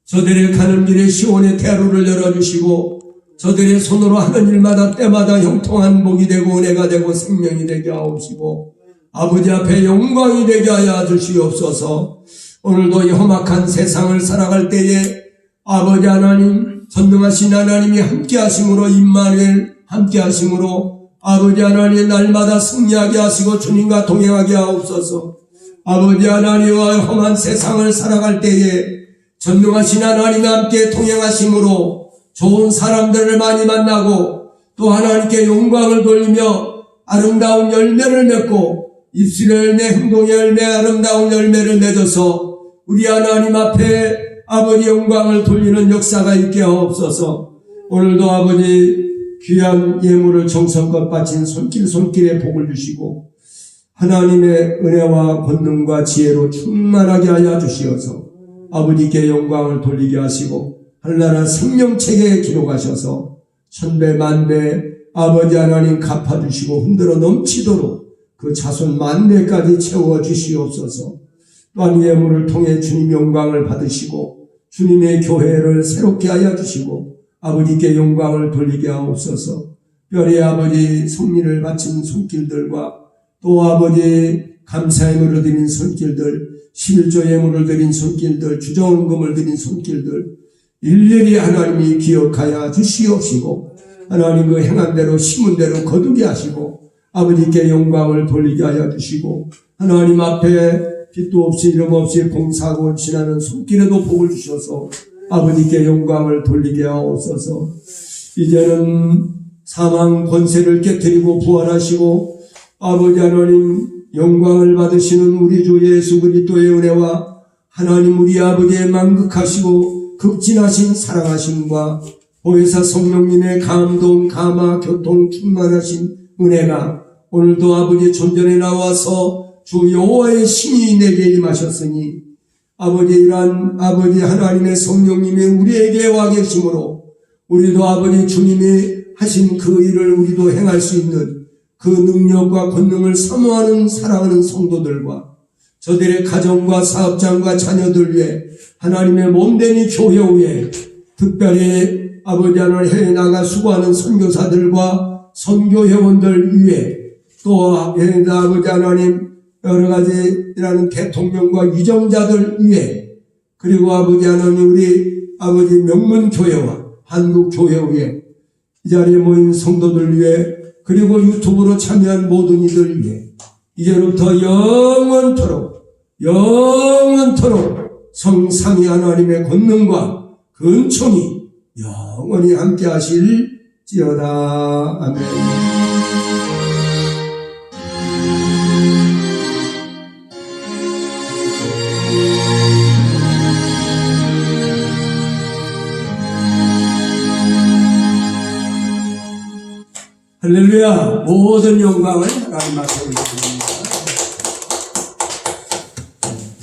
저들의 가는 길에 시온의 대로를 열어주시고 저들의 손으로 하는 일마다 때마다 형통한 복이 되고 은혜가 되고 생명이 되게 하옵시고 아버지 앞에 영광이 되게 하여 주시옵소서. 오늘도 이 험악한 세상을 살아갈 때에 아버지 하나님 전능하신 하나님이 함께 하심으로 임마누엘 함께 하심으로 아버지 하나님 날마다 승리하게 하시고 주님과 동행하게 하옵소서. 아버지 하나님과 험한 세상을 살아갈 때에 전능하신 하나님과 함께 동행하심으로 좋은 사람들을 많이 만나고 또 하나님께 영광을 돌리며 아름다운 열매를 맺고 입술의 열매, 행동의 열매, 아름다운 열매를 맺어서 우리 하나님 앞에 아버지 영광을 돌리는 역사가 있게 하옵소서. 오늘도 아버지 귀한 예물을 정성껏 바친 손길에 복을 주시고 하나님의 은혜와 권능과 지혜로 충만하게 하여 주시어서 아버지께 영광을 돌리게 하시고 하늘나라 생명책에 기록하셔서 천배 만배 아버지 하나님 갚아주시고 흔들어 넘치도록 그 자손 만대까지 채워주시옵소서. 또한 예물을 통해 주님 영광을 받으시고 주님의 교회를 새롭게 하여 주시고 아버지께 영광을 돌리게 하옵소서. 별의 아버지 성리를 바친 손길들과 또 아버지 감사의 물을 드린 손길들, 11조 예물을 드린 손길들, 주정금을 드린 손길들 일일이 하나님이 기억하여 주시옵시고 하나님 그 행한 대로 심은 대로 거두게 하시고 아버지께 영광을 돌리게 하여 주시고 하나님 앞에 빛도 없이 이름 없이 봉사하고 지나는 손길에도 복을 주셔서 아버지께 영광을 돌리게 하옵소서. 이제는 사망 권세를 깨뜨리고 부활하시고 아버지 하나님 영광을 받으시는 우리 주 예수 그리스도의 은혜와 하나님 우리 아버지의 만극하시고 극진하신 사랑하심과 보혜사 성령님의 감동, 감화, 교통, 충만하신 은혜가 오늘도 아버지 존전에 나와서 주 여호와의 신이 내게 임하셨으니 아버지 이러한 아버지 하나님의 성령님이 우리에게 와 계심으로 우리도 아버지 주님이 하신 그 일을 우리도 행할 수 있는 그 능력과 권능을 사모하는 사랑하는 성도들과 저들의 가정과 사업장과 자녀들 위해 하나님의 몸된 이 교회 위에 특별히 아버지 하나님 해외 나가 수고하는 선교사들과 선교회원들 위해 또 아버지 하나님 여러 가지라는 대통령과 위정자들 위해 그리고 아버지 하나님 우리 아버지 명문교회와 한국교회 위에 이 자리에 모인 성도들 위해 그리고 유튜브로 참여한 모든 이들 위해 이제부터 영원토록 성삼위 하나님의 권능과 그 은총이 영원히 함께 하실지어다. 아멘. 할렐루야. 모든 영광을 하나님 앞에 올려드립니다.